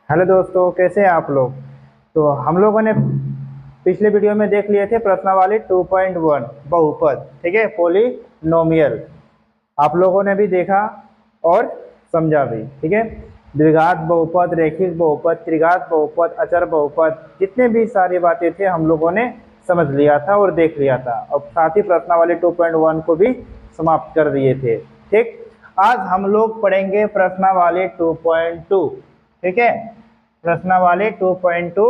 Hello दोस्तों, कैसे हैं आप लोग। तो हम लोगों ने पिछले वीडियो में देख लिए थे प्रश्नावली 2.1 बहुपद, ठीक है, पोलिनोमियल। आप लोगों ने भी देखा और समझा भी, ठीक है। द्विघात बहुपद, रैखिक बहुपद, त्रिघात बहुपद, अचर बहुपद, जितने भी सारी बातें थे हम लोगों ने समझ लिया था और देख लिया था, और साथ ही प्रश्नावली 2.1 को भी समाप्त कर दिए थे। ठीक, आज हम लोग पढ़ेंगे प्रश्नावली 2.2, ठीक है। प्रश्नावली 2.2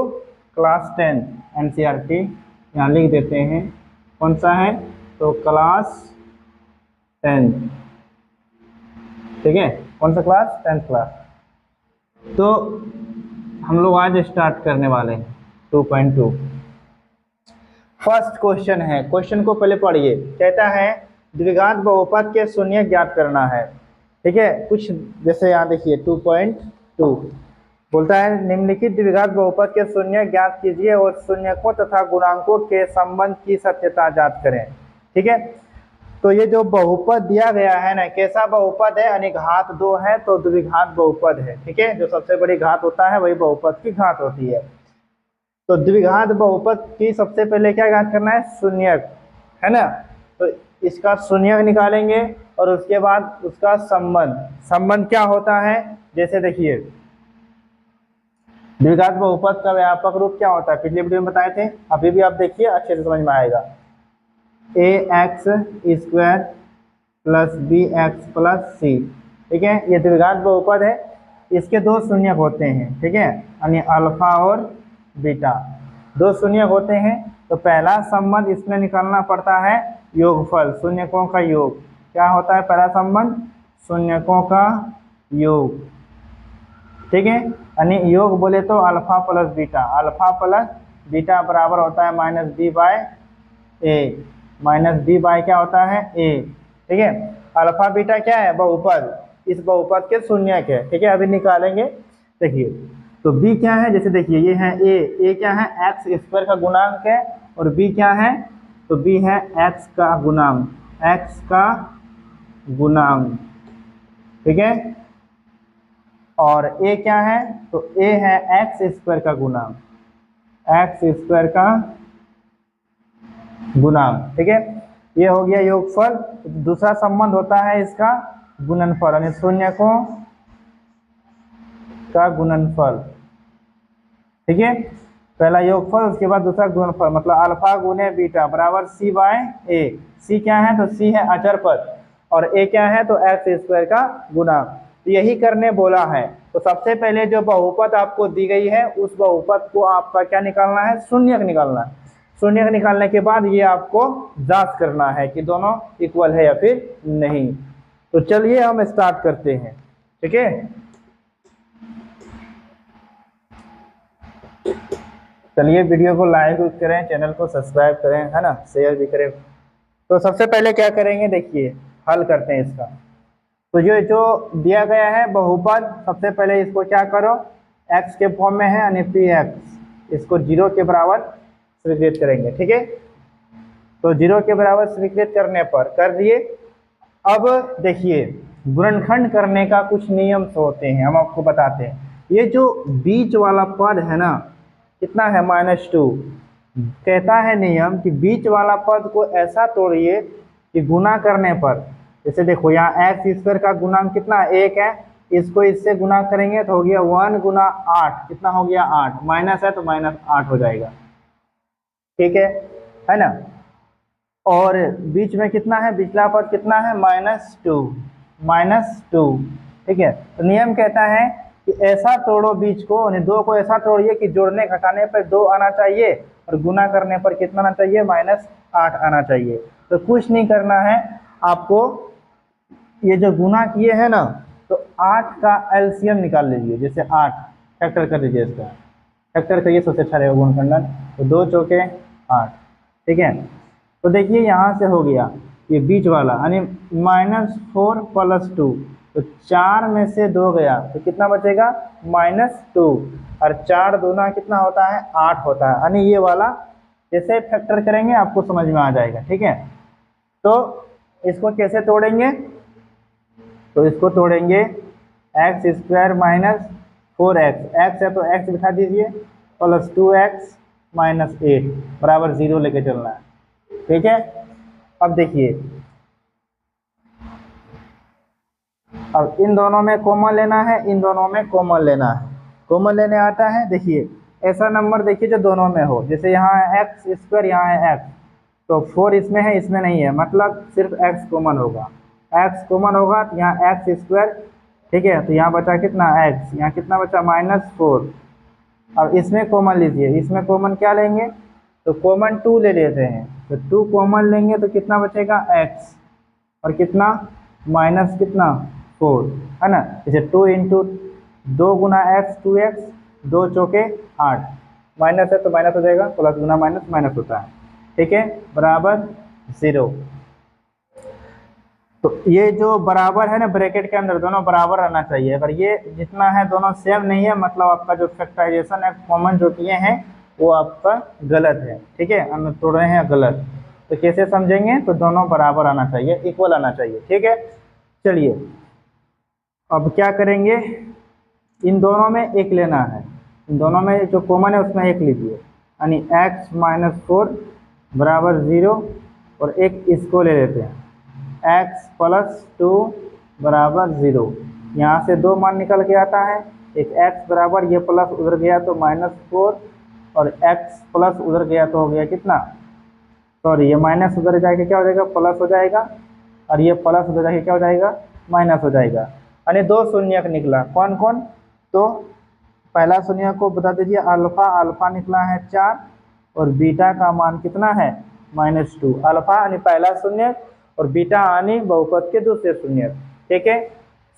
क्लास 10 एनसीईआरटी यहाँ लिख देते हैं। कौन सा है? तो क्लास 10, ठीक है। कौन सा क्लास? 10th class. तो हम लोग आज स्टार्ट करने वाले हैं 2.2। फर्स्ट क्वेश्चन है, क्वेश्चन को पहले पढ़िए। कहता है द्विघात बहुपद के शून्य ज्ञात करना है, ठीक है। कुछ जैसे यहाँ देखिए 2.2 बोलता है निम्नलिखित द्विघात बहुपद के शून्य ज्ञात कीजिए और शून्यकों तथा गुणांकों के संबंध की सत्यता जांच करें, ठीक है। तो ये जो बहुपद दिया गया है ना, कैसा बहुपद है? यानी घात 2 है तो द्विघात बहुपद है, ठीक है। जो सबसे बड़ी घात होता है वही बहुपद की घात होती है। तो द्विघात बहुपद की सबसे पहले क्या ज्ञात करना है? शून्यक, है ना। तो इसका शून्यक निकालेंगे और उसके बाद उसका संबंध क्या होता है? जैसे देखिए द्विघात बहुपद का व्यापक रूप क्या होता है, पिछले वीडियो में बताए थे, अभी भी आप देखिए अच्छे से समझ में आएगा। ax² प्लस bx+c, ठीक है। ये द्विघात बहुपद है, इसके दो शून्यक होते हैं, ठीक है, यानी अल्फा और बीटा, दो शून्यक होते हैं। तो पहला संबंध इसमें निकालना पड़ता है योगफल, शून्यकों का योग। क्या होता है पहला संबंध? शून्यकों का योग, ठीक है। यानी योग बोले तो alpha plus beta, alpha plus beta बराबर होता है -b/a, -b बाय क्या होता है? a, ठीक है। अल्फा बीटा क्या है? बहुपद, इस बहुपद के शून्यक है, ठीक है। अभी निकालेंगे, देखिए। तो b क्या है? जैसे देखिए ये है a क्या है? x² का गुणांक है, और b क्या है? तो b है x का गुणांक, x का गुणांक, ठीक है। और a क्या है? तो a है x² का गुणांक, x² का गुणांक, ठीक है। ये हो गया योगफल। दूसरा संबंध होता है इसका गुणनफल, यानी शून्यकों का गुणनफल, ठीक है। पहला योगफल, उसके बाद दूसरा गुणनफल, मतलब अल्फा गुने बीटा बराबर c/a। c क्या है? तो c है अचर पद, और a क्या है? तो x² का गुणांक। यही करने बोला है। तो सबसे पहले जो बहुपद आपको दी गई है उस बहुपद को आपका क्या निकालना है? शून्यक निकालना है। शून्यक निकालने के बाद ये आपको जांच करना है कि दोनों इक्वल है या फिर नहीं। तो चलिए हम स्टार्ट करते हैं, ठीक है। चलिए वीडियो को लाइक करें, चैनल को सब्सक्राइब करें, है ना, शेयर भी करें। तो सबसे पहले क्या करेंगे, देखिए हल करते हैं इसका। तो ये जो दिया गया है बहुपद, सबसे पहले इसको क्या करो, x के फॉर्म में है यानी px, इसको 0 के बराबर स्वीकृत करेंगे, ठीक है। तो 0 के बराबर स्वीकृत करने पर कर दिए। अब देखिए गुणनखंड करने का कुछ नियम होते हैं, हम आपको बताते हैं। ये जो बीच वाला पद है ना, कितना है? -2। कहता है नियम कि बीच वाला पद को ऐसा तोड़िए कि गुना करने पर, जैसे देखो यहाँ x² का गुणांक कितना? 1 है, इसको इससे गुना करेंगे तो हो गया 1 × 8, कितना हो गया? 8, माइनस है तो -8 हो जाएगा, ठीक है ना। और बीच में कितना है? पिछला पद कितना है? -2, ठीक है। तो नियम कहता है कि ऐसा तोड़ो बीच को, यानी 2 को ऐसा तोड़िए कि जोड़ने घटाने पर 2 आना चाहिए और गुना करने पर कितना आना चाहिए? -8 आना चाहिए। तो कुछ नहीं करना है आपको, ये जो गुना किए हैं ना, तो 8 का एलसीएम निकाल लीजिए। जैसे 8 फैक्टर कर दीजिए, इसका फैक्टर करिए, सबसे अच्छा रहेगा गुणनखंडन। तो 2 चौके 8, ठीक है। तो देखिए यहाँ से हो गया ये बीच वाला, यानी -4 + 2, तो 4 में से 2 गया तो कितना बचेगा? -2, और 4 दूना कितना होता है? 8 होता है, यानी ये वाला जैसे फैक्टर करेंगे आपको समझ में आ जाएगा, ठीक है। तो इसको कैसे तोड़ेंगे? तो इसको तोड़ेंगे x² - 4x, x है तो x बिठा दीजिए, प्लस 2x माइनस 8 बराबर 0 लेके चलना है। ठीक है, अब देखिए, अब इन दोनों में कॉमन लेना है, इन दोनों में कॉमन लेना है। कॉमन लेने आता है, देखिए ऐसा नंबर देखिए जो दोनों में हो, जैसे यहाँ है एक्स स्क्वायर, यहाँ है एक्स, तो 4 इसमें है इसमें नहीं है, मतलब सिर्फ x कॉमन होगा। x कॉमन होगा तो यहाँ एक्स स्क्वायर, ठीक है, तो यहाँ बचा कितना x, यहाँ कितना बचा -4। अब इसमें कॉमन लीजिए, इसमें कॉमन क्या लेंगे, तो कॉमन 2 ले लेते हैं, तो 2 कॉमन लेंगे तो कितना बचेगा x, और कितना माइनस कितना 4, है ना। जैसे 2 इंटू 2 गुना x 2x, 2 चौके 8, माइनस है तो माइनस हो जाएगा, प्लस गुना माइनस माइनस होता है। ठीक है, बराबर 0। तो ये जो बराबर है ना ब्रैकेट के अंदर, दोनों बराबर रहना चाहिए। अगर ये जितना है दोनों सेम नहीं है, मतलब आपका जो फैक्टराइजेशन है कॉमन जो किए हैं वो आपका गलत है। ठीक है, हम तोड़ रहे हैं गलत, तो कैसे समझेंगे, तो दोनों बराबर आना चाहिए, इक्वल आना चाहिए। ठीक है, चलिए अब क्या करेंगे, इन दोनों में एक लेना है, इन दोनों में जो कॉमन है उसमें एक लीजिए, यानी x माइनस 4 बराबर 0, और एक इसको ले लेते हैं, x प्लस 2 बराबर 0। यहाँ से 2 मान निकल के आता है, एक x बराबर, ये प्लस उधर गया तो -4, और x प्लस उधर गया तो हो गया कितना, सॉरी ये माइनस उधर जाके क्या हो जाएगा, प्लस हो जाएगा, और ये प्लस उधर जाके क्या हो जाएगा, माइनस हो जाएगा, यानी 2 शून्यक निकला। कौन कौन, तो पहला शून्य को बता दीजिए, अल्फा, अल्फा निकला है 4, और बीटा का मान कितना है -2। अल्फा यानी पहला शून्य, और बीटा यानी बहुपद के दूसरे शून्य। ठीक है,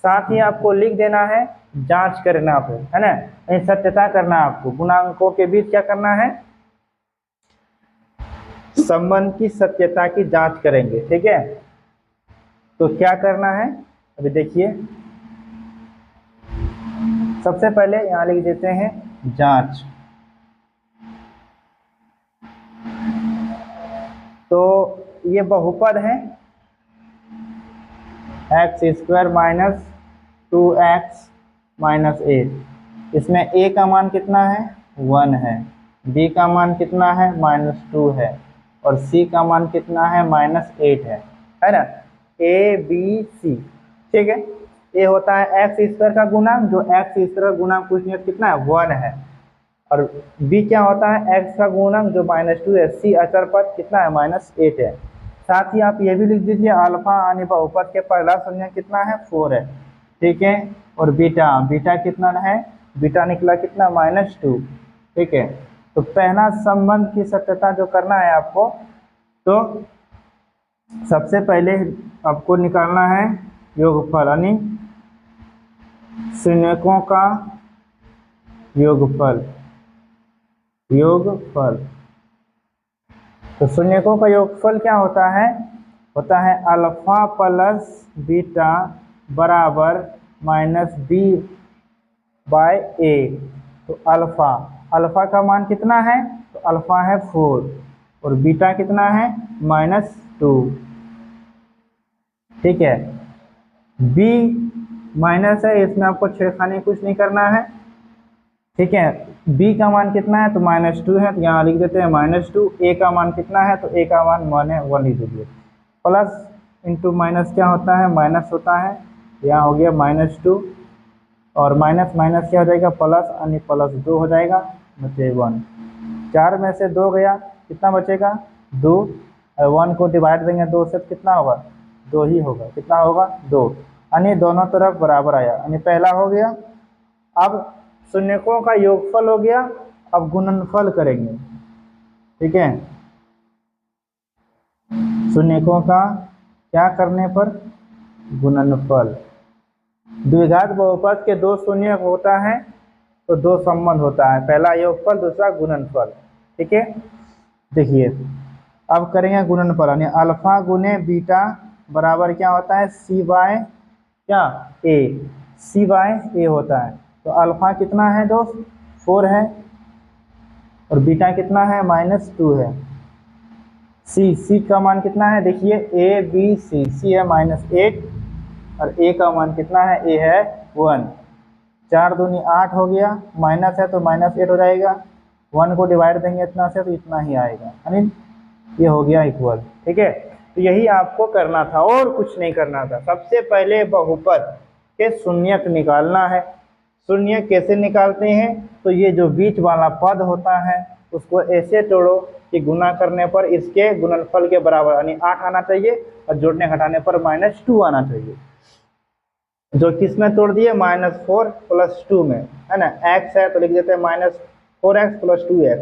साथ ही आपको लिख देना है, जांच करना है ना, सत्यता करना है आपको, गुणांकों के बीच क्या करना है, संबंध की सत्यता की जांच करेंगे। ठीक है, तो क्या करना है, अभी देखिए, सबसे पहले यहाँ लिख देते हैं जांच। तो ये बहुपद है x² माइनस 2x माइनस 8, इसमें a का मान कितना है 1 है, b का मान कितना है -2 है, और c का मान कितना है -8 है ना, a b c। ठीक है, ये होता है x² का गुणांक, जो x² का गुणांक कुछ नहीं कितना है 1 है, और b क्या होता है x का गुणांक जो -2 है, c अचर पद कितना है -8 है। साथ ही आप ये भी लिख दीजिए, अल्फा यानी बहुपद के पहला शून्य कितना है 4 है। ठीक है, और बीटा, बीटा कितना है, बीटा निकला कितना -2। ठीक है, तो पहला संबंध की सत्यता जो करना है आपको, तो सबसे पहले आपको निकालना है योगफल, यानी शून्यकों का योगफल, योगफल। तो शून्यकों का योगफल क्या होता है, अल्फा प्लस बीटा बराबर -b/a। तो अल्फा, अल्फा का मान कितना है, तो अल्फा है 4, और बीटा कितना है -2। ठीक है, b माइनस है, इसमें आपको छेड़खानी कुछ नहीं करना है। ठीक है, b का मान कितना है, तो -2 है, तो यहाँ लिख देते हैं -2। a का मान कितना है, तो a का मान 1 लिख दीजिए। प्लस इंटू माइनस क्या होता है, माइनस होता है, यहाँ हो गया -2, और माइनस माइनस क्या हो जाएगा, प्लस, यानी +2 हो जाएगा, बचे 1। 4 में से 2 गया, कितना बचेगा 2, और 1 को डिवाइड देंगे 2 से, कितना होगा 2 ही होगा, कितना होगा 2, यानी दोनों तरफ बराबर आया, यानी पहला हो गया। अब शून्यकों का योगफल हो गया, अब गुणनफल करेंगे। ठीक है, शून्यकों का क्या करने पर, गुणनफल। द्विघात बहुपद के 2 शून्य होता है तो 2 संबंध होता है, पहला योगफल, दूसरा गुणनफल। ठीक है, देखिए अब करेंगे गुणनफल, यानी अल्फा गुने बीटा बराबर क्या होता है, c/क्या a, c/a होता है। तो अल्फा कितना है दोस्त 4 है, और बीटा कितना है -2 है। c का मान कितना है, देखिए a b c है -8, और a का मान कितना है, a है 1। 4 दूनी 8 हो गया, माइनस है तो -8 हो जाएगा, 1 को डिवाइड देंगे इतना से तो इतना ही आएगा, यानी ये हो गया इक्वल। ठीक है, तो यही आपको करना था और कुछ नहीं करना था। सबसे पहले बहुपद के शून्यक निकालना है। शून्य कैसे निकालते हैं, तो ये जो बीच वाला पद होता है उसको ऐसे तोड़ो कि गुना करने पर इसके गुणनफल के बराबर यानी 8 आना चाहिए और जोड़ने घटाने पर -2 आना चाहिए। जो किस में तोड़ दिए, -4 + 2 में, है ना। x है तो लिख देते हैं -4x + 2x।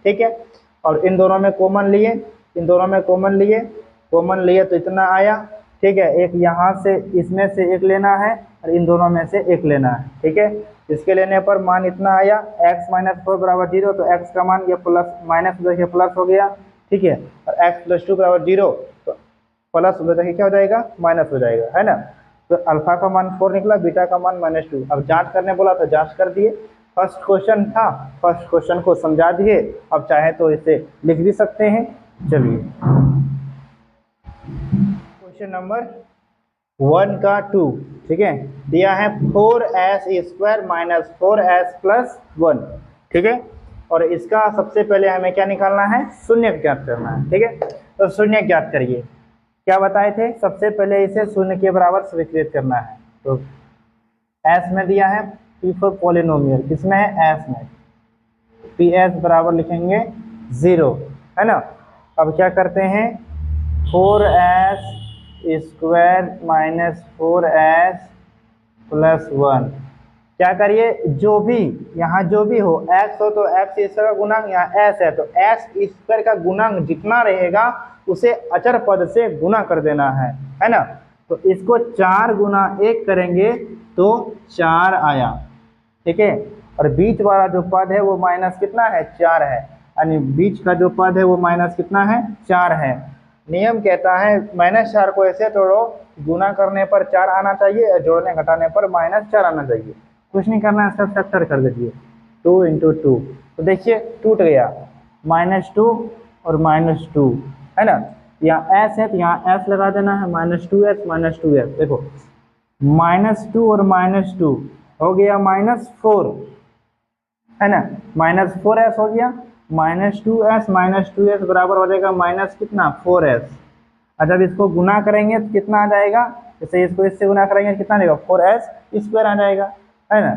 ठीक है, और इन दोनों में कॉमन लिए, इन दोनों में कॉमन लिए तो इतना आया। ठीक है, एक यहाँ से इसमें से एक लेना है और इन दोनों में से एक लेना है। ठीक है, इसके लेने पर मान इतना आया, x - 4 = 0, तो x का मान ये प्लस माइनस देखिए प्लस हो गया। ठीक है, और x + 2 = 0, तो प्लस देखिए क्या हो जाएगा, माइनस हो जाएगा, है ना। तो अल्फा का मान 4 निकला, बीटा का मान -2। अब जांच करने बोला तो जांच कर दिए। फर्स्ट क्वेश्चन था, फर्स्ट क्वेश्चन को समझा दिए। अब चाहे तो इसे लिख भी सकते हैं। चलिए क्वेश्चन नंबर 1 का 2। ठीक है, दिया है 4s² - 4s + 1। ठीक है, और इसका सबसे पहले हमें क्या निकालना है, शून्य ज्ञात करना है। ठीक है, तो शून्य ज्ञात करिए। क्या बताए थे, सबसे पहले इसे शून्य के बराबर स्वीकृत करना है। तो s में दिया है p फॉर पॉलिनोमियल, किसमें है, s में, ps बराबर लिखेंगे 0, है ना। अब क्या करते हैं, 4s² - 4s + 1। क्या करिए, जो भी यहाँ जो भी हो, x हो तो x² का गुणांक, यहाँ s है तो s² का गुणांक जितना रहेगा उसे अचर पद से गुना कर देना है ना। तो इसको 4 गुना 1 करेंगे तो 4 आया। ठीक है, और बीच वाला जो पद है वो माइनस कितना है, 4 है, यानी बीच का जो पद है वो माइनस कितना है, 4 है। नियम कहता है -4 को ऐसे तोड़ो, गुना करने पर 4 आना चाहिए और जोड़ने घटाने पर -4 आना चाहिए। कुछ नहीं करना है, सब फैक्टर कर दीजिए, 2 × 2। तो देखिए टूट गया, -2 और -2, है ना। यहाँ s है तो यहाँ s लगा देना है, -2s -2s। देखो -2 और -2 हो गया -4, है ना, -4s हो गया, -2s -2s बराबर हो जाएगा माइनस कितना, 4s। और जब इसको गुना करेंगे तो कितना आ जाएगा, जैसे इसको इससे गुना करेंगे तो कितना आ जाएगा, 4s² आ जाएगा, है ना।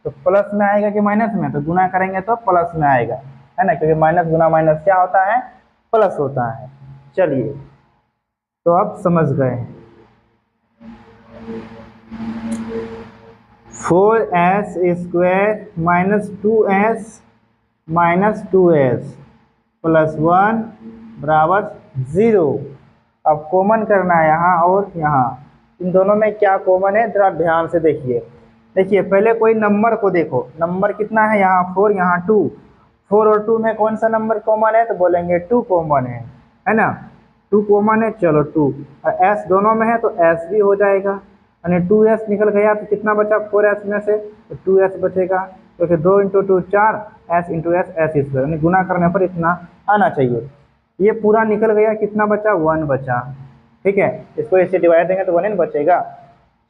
तो प्लस में आएगा कि माइनस में, तो गुना करेंगे तो प्लस में आएगा, है ना, क्योंकि माइनस गुना माइनस क्या होता है, प्लस होता है। चलिए, तो आप समझ गए। 4s² - 2s -2s + 1 बराबर 0। अब कॉमन करना है यहाँ और यहाँ, इन दोनों में क्या कॉमन है, जरा ध्यान से देखिए। देखिए पहले कोई नंबर को देखो, नंबर कितना है, यहाँ 4 यहाँ 2, 4 और 2 में कौन सा नंबर कॉमन है, तो बोलेंगे 2 कॉमन है ना, 2 कॉमन है, चलो 2। और s दोनों में है तो s भी हो जाएगा, यानी 2s निकल गया तो कितना बचा 4s में से, तो 2s बचेगा। तो फिर 2 × 2 4, s × s s², यानी गुना करने पर इतना आना चाहिए। ये पूरा निकल गया, कितना बचा, 1 बचा। ठीक है, इसको ऐसे डिवाइड देंगे तो 1 बचेगा।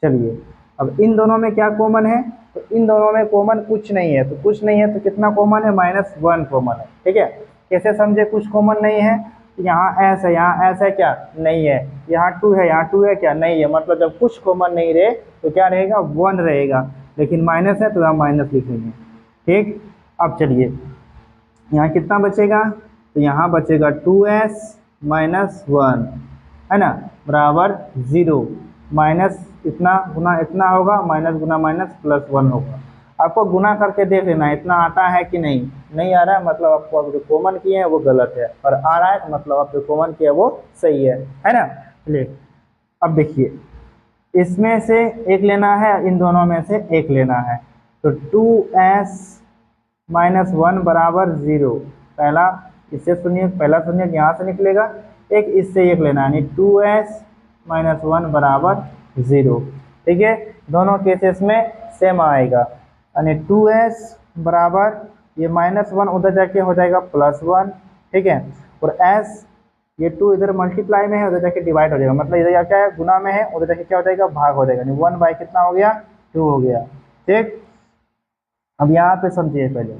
चलिए, अब इन दोनों में क्या कॉमन है, तो इन दोनों में कॉमन कुछ नहीं है, तो कुछ नहीं है तो कितना कॉमन है, -1 कॉमन है। ठीक है, कैसे समझे कुछ कॉमन नहीं है, यहाँ s है, यहाँ s है क्या, नहीं है, यहाँ 2 है, यहाँ 2 है क्या, नहीं है। मतलब जब कुछ कॉमन नहीं रहे तो क्या रहेगा, 1 रहेगा, लेकिन माइनस है तो यहाँ माइनस लिखेंगे। ठीक, अब चलिए यहाँ कितना बचेगा, तो यहाँ बचेगा 2s - 1, है ना, बराबर 0। माइनस इतना गुना इतना होगा, माइनस गुना माइनस +1 होगा। आपको गुना करके देख लेना इतना आता है कि नहीं, नहीं आ रहा है मतलब आपको आप जो कॉमन किए हैं वो गलत है, और आ रहा है तो मतलब आप जो कॉमन किया वो सही है ना। चलिए अब देखिए, इसमें से एक लेना है, इन दोनों में से एक लेना है, तो 2s - 1 बराबर 0। पहला इससे शून्य, पहला शून्य यहाँ से निकलेगा, एक इससे एक लेना है, यानी 2s - 1 बराबर 0। ठीक है, दोनों केसेस में सेम आएगा, यानी 2s बराबर ये -1 उधर जाके हो जाएगा +1। ठीक है, और s ये 2 इधर मल्टीप्लाई में है, उधर जाके डिवाइड हो जाएगा, मतलब इधर क्या है, गुना में है, उधर जाके क्या हो जाएगा, भाग हो जाएगा, यानी 1 बाई कितना हो गया, 2 हो गया। ठीक, अब यहाँ पे समझिए पहले,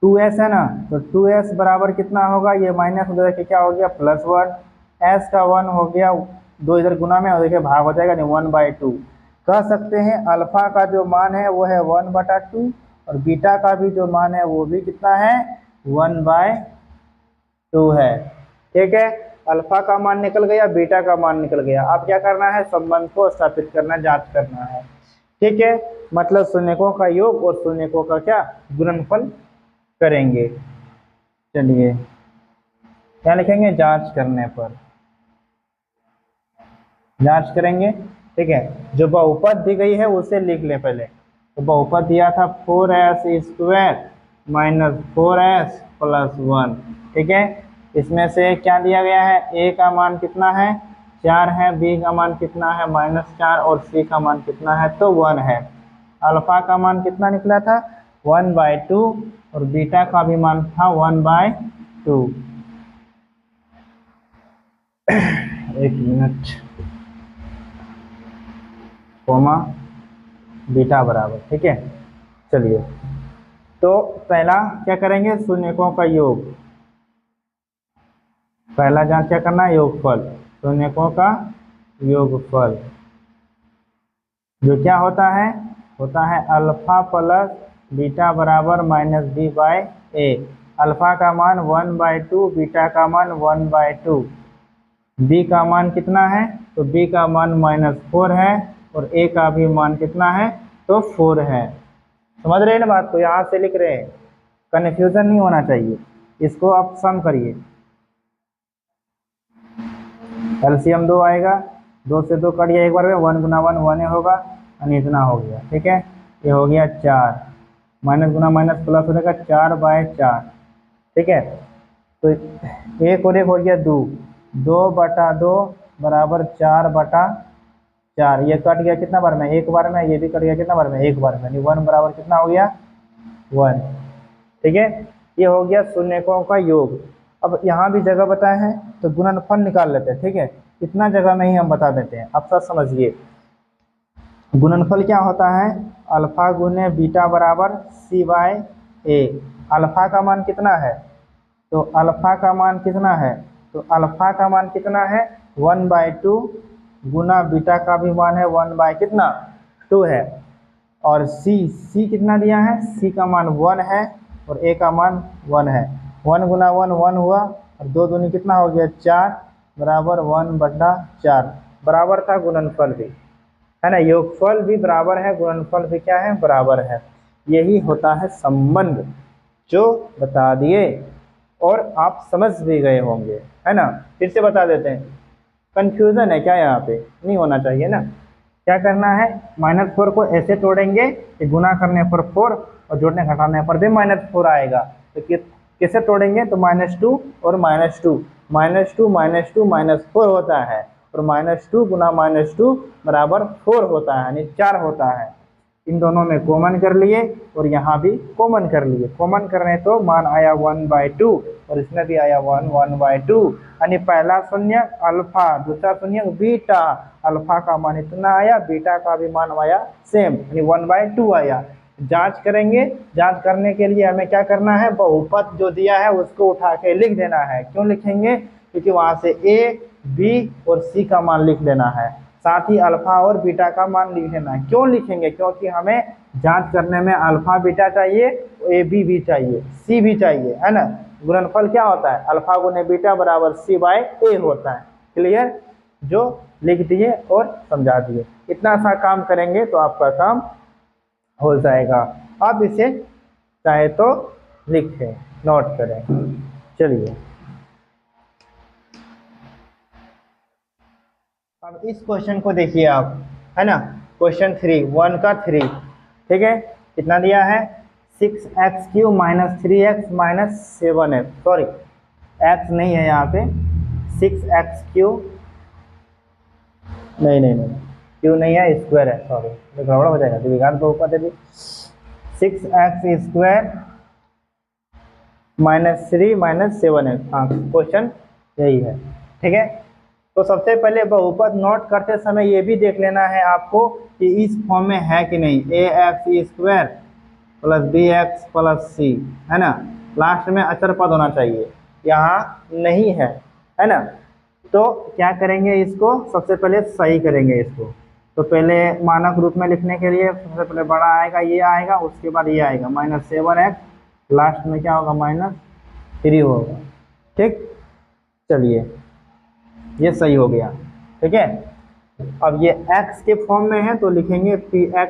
2s है ना, तो 2s बराबर कितना होगा, ये माइनस हो जाएगा, क्या हो गया +1, s का 1 हो गया, 2 इधर गुना में और देखिए भाग हो जाएगा नहीं, 1/2। कह सकते हैं अल्फा का जो मान है वो है 1/2 और बीटा का भी जो मान है वो भी कितना है 1/2 है। ठीक है, अल्फा का मान निकल गया, बीटा का मान निकल गया। अब क्या करना है, संबंध को स्थापित करना, जांच करना है। ठीक है, मतलब शून्यकों का योग और शून्यकों का क्या गुणनफल करेंगे। चलिए क्या लिखेंगे, जांच करने पर, जांच करेंगे। ठीक है, जो बहुपद दी गई है उसे लिख ले पहले। तो बहुपद दिया था 4s² माइनस 4s प्लस 1। ठीक है, इसमें से क्या दिया गया है, a का मान कितना है 4 है, b का मान कितना है -4 और c का मान कितना है तो 1 है। अल्फा का मान कितना निकला था 1/2 और बीटा का भी मान था 1/2। एक मिनट, कोमा बीटा बराबर। ठीक है, चलिए तो पहला क्या करेंगे, शून्यकों का योग। पहला जांच क्या करना है, योगफल, शून्यकों का योगफल जो क्या होता है अल्फा प्लस बीटा बराबर -b/a। अल्फा का मान 1/2, बीटा का मान 1/2, b का मान कितना है तो b का मान -4 है और a का भी मान कितना है तो 4 है। समझ रहे हैं ना बात को, यहाँ से लिख रहे हैं, कन्फ्यूजन नहीं होना चाहिए। इसको आप सम करिए, एलसीएम 2 आएगा, 2 से 2 कट गया एक बार में, 1 गुना 1 1 होगा और इतना हो गया। ठीक है, ये हो गया 4, माइनस गुना माइनस प्लस हो जाएगा 4/4। ठीक है, तो 1 और 1 हो गया 2, 2/2 बराबर 4/4। ये कट गया कितना बार में, एक बार में, ये भी कट गया कितना बार में, एक बार में, 1 बराबर कितना हो गया 1। ठीक है, ये हो गया शून्यकों का योग। अब यहाँ भी जगह बताए हैं तो गुणनफल निकाल लेते हैं। ठीक है, इतना जगह में ही हम बता देते हैं, अब सब समझिए। गुणनफल क्या होता है, अल्फा गुने बीटा बराबर c/a। अल्फा का मान कितना है तो अल्फा का मान कितना है तो अल्फा का मान कितना है 1/2 गुना बीटा का भी मान है 1/2 है। और c कितना दिया है, c का मान 1 है और a का मान 1 है। 1 गुना 1 1 हुआ और 2 दूनी कितना हो गया 4 बराबर 1/4। बराबर था गुणनफल भी, है ना, योगफल भी बराबर है, गुणनफल भी क्या है बराबर है। यही होता है संबंध जो बता दिए और आप समझ भी गए होंगे, है ना। फिर से बता देते हैं, कंफ्यूजन है क्या, यहाँ पे नहीं होना चाहिए ना। क्या करना है, -4 को ऐसे तोड़ेंगे कि गुना करने पर 4 और जोड़ने घटाने पर भी -4 आएगा। तो किसे तोड़ेंगे तो -2 और -2, -2 -2 -4 होता है और -2 गुना -2 बराबर 4 होता है, यानी 4 होता है। इन दोनों में कॉमन कर लिए और यहाँ भी कॉमन कर लिए। कॉमन करने तो मान आया 1/2 और इसमें भी आया 1/2, यानी पहला शून्य अल्फा, दूसरा शून्य बीटा। अल्फा का मान इतना आया, बीटा का भी मान आया सेम, यानी 1/2 आया। जांच करेंगे, जांच करने के लिए हमें क्या करना है, बहुपद जो दिया है उसको उठा के लिख देना है। क्यों लिखेंगे, क्योंकि वहां से a, b और c का मान लिख लेना है, साथ ही अल्फा और बीटा का मान लिख लेना है। क्यों लिखेंगे, क्योंकि हमें जांच करने में अल्फा बीटा चाहिए, ए बी भी चाहिए, सी भी चाहिए, है ना। गुणनफल क्या होता है, अल्फा गुने बीटा बराबर c/a होता है। क्लियर, जो लिख दिए और समझा दिए, इतना सा काम करेंगे तो आपका काम हो जाएगा। अब इसे चाहे तो लिखें, नोट करें। चलिए अब इस क्वेश्चन को देखिए आप, है ना, क्वेश्चन 3 1 का 3। ठीक है, कितना दिया है 6x³ - 3x - 7x, sorry x नहीं है यहाँ पे, 6x³ नहीं क्यों नहीं है, स्क्वायर है, सॉरी गड़बड़ हो जाएगा, द्विघात बहुपद है। 6x² - 3 - 7x, हाँ क्वेश्चन यही है। ठीक है, तो सबसे पहले बहुपद नोट करते समय ये भी देख लेना है आपको कि इस फॉर्म में है कि नहीं, ax² plus B X plus C, है ना। लास्ट में अचर पद होना चाहिए, यहाँ नहीं है ना। तो क्या करेंगे, इसको सबसे पहले सही करेंगे इसको। तो पहले मानक रूप में लिखने के लिए सबसे पहले बड़ा आएगा, ये आएगा, उसके बाद ये आएगा -7x, लास्ट में क्या होगा -3 होगा। ठीक, चलिए ये सही हो गया। ठीक है, अब ये x के फॉर्म में है तो लिखेंगे px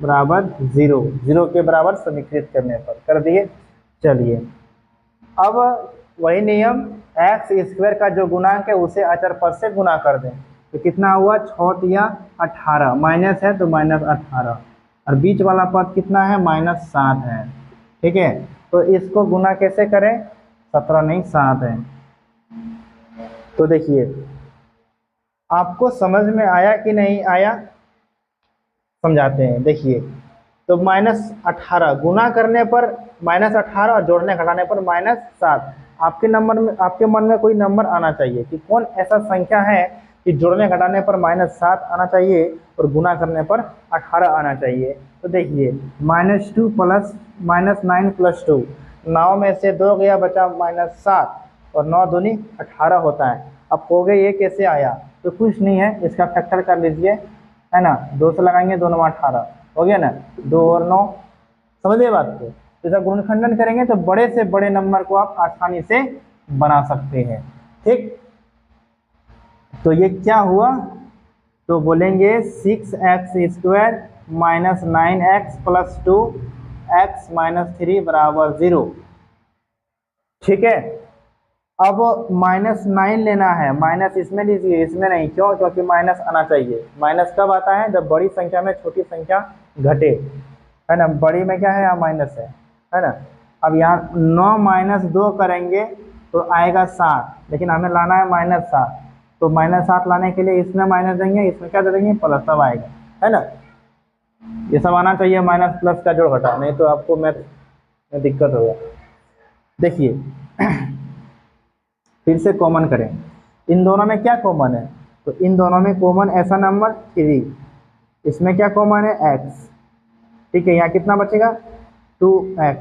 बराबर 0, 0 के बराबर समीकृत करने पर कर दिए। चलिए अब वही नियम, एक्स स्क्वायर का जो गुणांक है उसे अचर पद से गुना कर दें। तो कितना हुआ, 6 या 18, माइनस है तो -18, और बीच वाला पद कितना है, -7 है। ठीक है, तो इसको गुना कैसे करें, 17 नहीं 7 है। तो देखिए आपको समझ में आया कि नहीं आया, समझाते हैं। देखिए तो -18 गुना करने पर -18 और जोड़ने घटाने पर -7। आपके नंबर में, आपके मन में कोई नंबर आना चाहिए कि कौन ऐसा संख्या है कि जोड़ने घटाने पर -7 आना चाहिए और गुना करने पर 18 आना चाहिए। तो देखिए -2 प्लस -9 प्लस 2, 9 में से 2 गया, बचा -7, और 9 दूनी 18 होता है। अब कहोगे ये कैसे आया, तो कुछ नहीं है, इसका फैक्टर कर लीजिए, है ना। 2 से लगाएंगे, 2 9 18 हो गया ना, 2 और 9, समझिए बात को। तो जब गुणनखंडन करेंगे तो बड़े से बड़े नंबर को आप आसानी से बना सकते हैं। ठीक, तो ये क्या हुआ, तो बोलेंगे 6x² -9x प्लस 2x -3 बराबर 0। ठीक है, अब -9 लेना है, माइनस इसमें लीजिए, इसमें नहीं, क्यों, क्योंकि माइनस आना चाहिए। माइनस कब आता है, जब बड़ी संख्या में छोटी संख्या घटे, है ना। बड़ी में क्या है, यहाँ माइनस है ना। अब यहाँ 9 - 2 करेंगे तो आएगा 7, लेकिन हमें लाना है -7, तो -7 लाने के लिए इसमें माइनस देंगे, इसमें क्या दे देंगे, प्लस, तब आएगा, है ना। ये सब आना चाहिए, माइनस प्लस का जोड़ घटा, नहीं तो आपको मैथ में दिक्कत होगा। देखिए फिर से कॉमन करें, इन दोनों में क्या कॉमन है, तो इन दोनों में कॉमन ऐसा नंबर 3, इसमें क्या कॉमन है, x। ठीक है, यहाँ कितना बचेगा, 2x,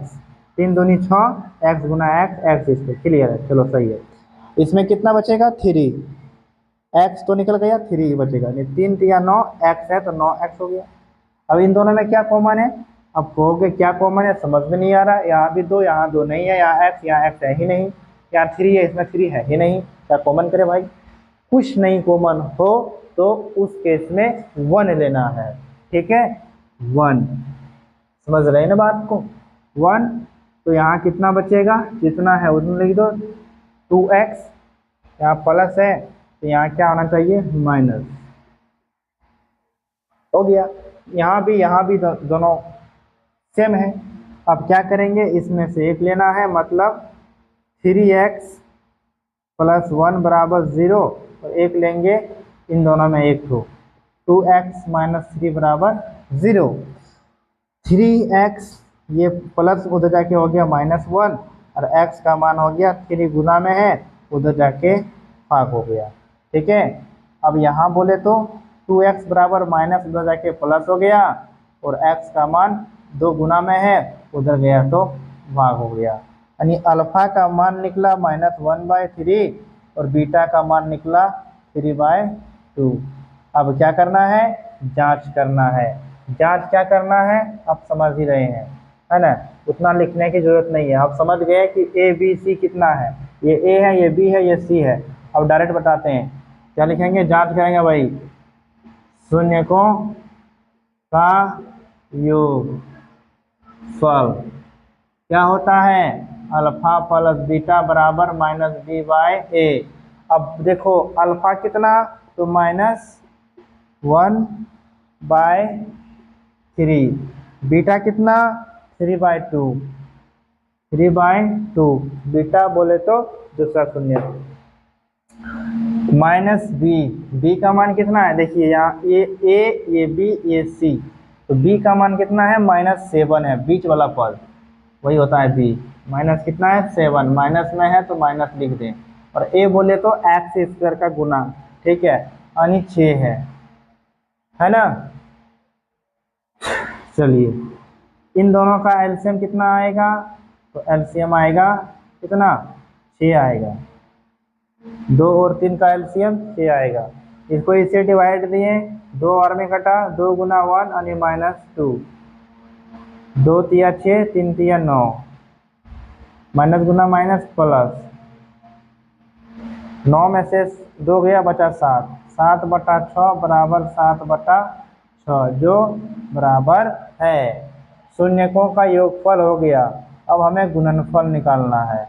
3 दूनी 6, x गुना x इस पर, क्लियर है, चलो सही है। इसमें कितना बचेगा, 3, x तो निकल गया, 3 बचेगा, नहीं 3 3 9, x है तो 9x हो गया। अब इन दोनों में क्या कॉमन है, अब कहोगे क्या कॉमन है, समझ में नहीं आ रहा, यहाँ भी 2, यहाँ 2 नहीं है, यहाँ x है ही नहीं, यहाँ 3 है, इसमें 3 है ही नहीं, क्या कॉमन करे भाई, कुछ नहीं कॉमन हो तो उस केस में 1 लेना है। ठीक है, 1, समझ रहे हैं ना बात को, 1। तो यहाँ कितना बचेगा, जितना है उतना लिख दो, 2x, यहाँ प्लस है तो यहाँ क्या होना चाहिए, माइनस, हो गया। यहाँ भी दोनों सेम है। अब क्या करेंगे, इसमें से एक लेना है, मतलब 3x प्लस 1 बराबर 0, और एक लेंगे इन दोनों में एक ठो, 2x -3 बराबर 0। 3x ये प्लस उधर जाके हो गया -1, और x का मान हो गया 3 गुना में है, उधर जाके भाग हो गया। ठीक है, अब यहाँ बोले तो 2x बराबर माइनस उधर जाके प्लस हो गया, और x का मान 2 गुना में है, उधर गया तो भाग हो गया। यानी अल्फा का मान निकला -1/3 और बीटा का मान निकला 3/2। अब क्या करना है, जांच करना है। जांच क्या करना है, आप समझ ही रहे हैं, है ना, उतना लिखने की जरूरत नहीं है। आप समझ गए कि ए बी सी कितना है, ये ए है, ये बी है, ये सी है। अब डायरेक्ट बताते हैं, क्या लिखेंगे, जांच करेंगे भाई, शून्यकों का योग फल क्या होता है, अल्फा प्लस बीटा बराबर -b/a। अब देखो अल्फा कितना, तो -1/3, बीटा कितना 3/2, 3/2, बीटा बोले तो दूसरा शून्य, -b का मान कितना है, देखिए यहाँ ये b ये c, तो b का मान कितना है, -7 है, बीच वाला पद वही होता है b, माइनस कितना है 7, माइनस में है तो माइनस लिख दें, और a बोले तो x² का गुना, ठीक है, यानी 6 है ना। चलिए इन दोनों का एलसीएम कितना आएगा, तो एलसीएम आएगा कितना, 6 आएगा। 2 और 3 का एलसीएम 6 आएगा। इसको इससे डिवाइड दिए, 2 और में कटा, 2 गुना 1 यानी -2, 2 तिया 6, 3 तिया 9, माइनस गुना माइनस प्लस, 9 में से 2 गया बचा 7, 7/6 बराबर 7/6 जो बराबर है शून्यकों का योगफल हो गया। अब हमें गुणनफल निकालना है।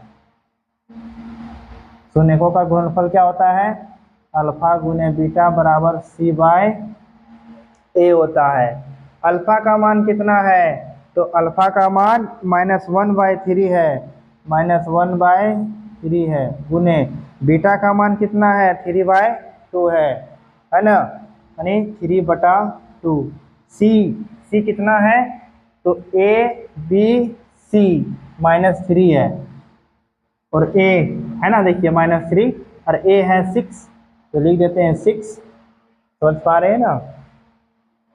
शून्यकों का गुणनफल क्या होता है, अल्फा गुने बीटा बराबर C/A होता है। अल्फा का मान कितना है, तो अल्फा का मान -1/3 है, -1/3 है, गुने बीटा का मान कितना है, 3/2 है ना, यानी 3/2। सी कितना है, तो ABC -3 है, और A है ना, देखिए -3 और A है 6, तो लिख देते हैं 6। समझ पा रहे हैं ना,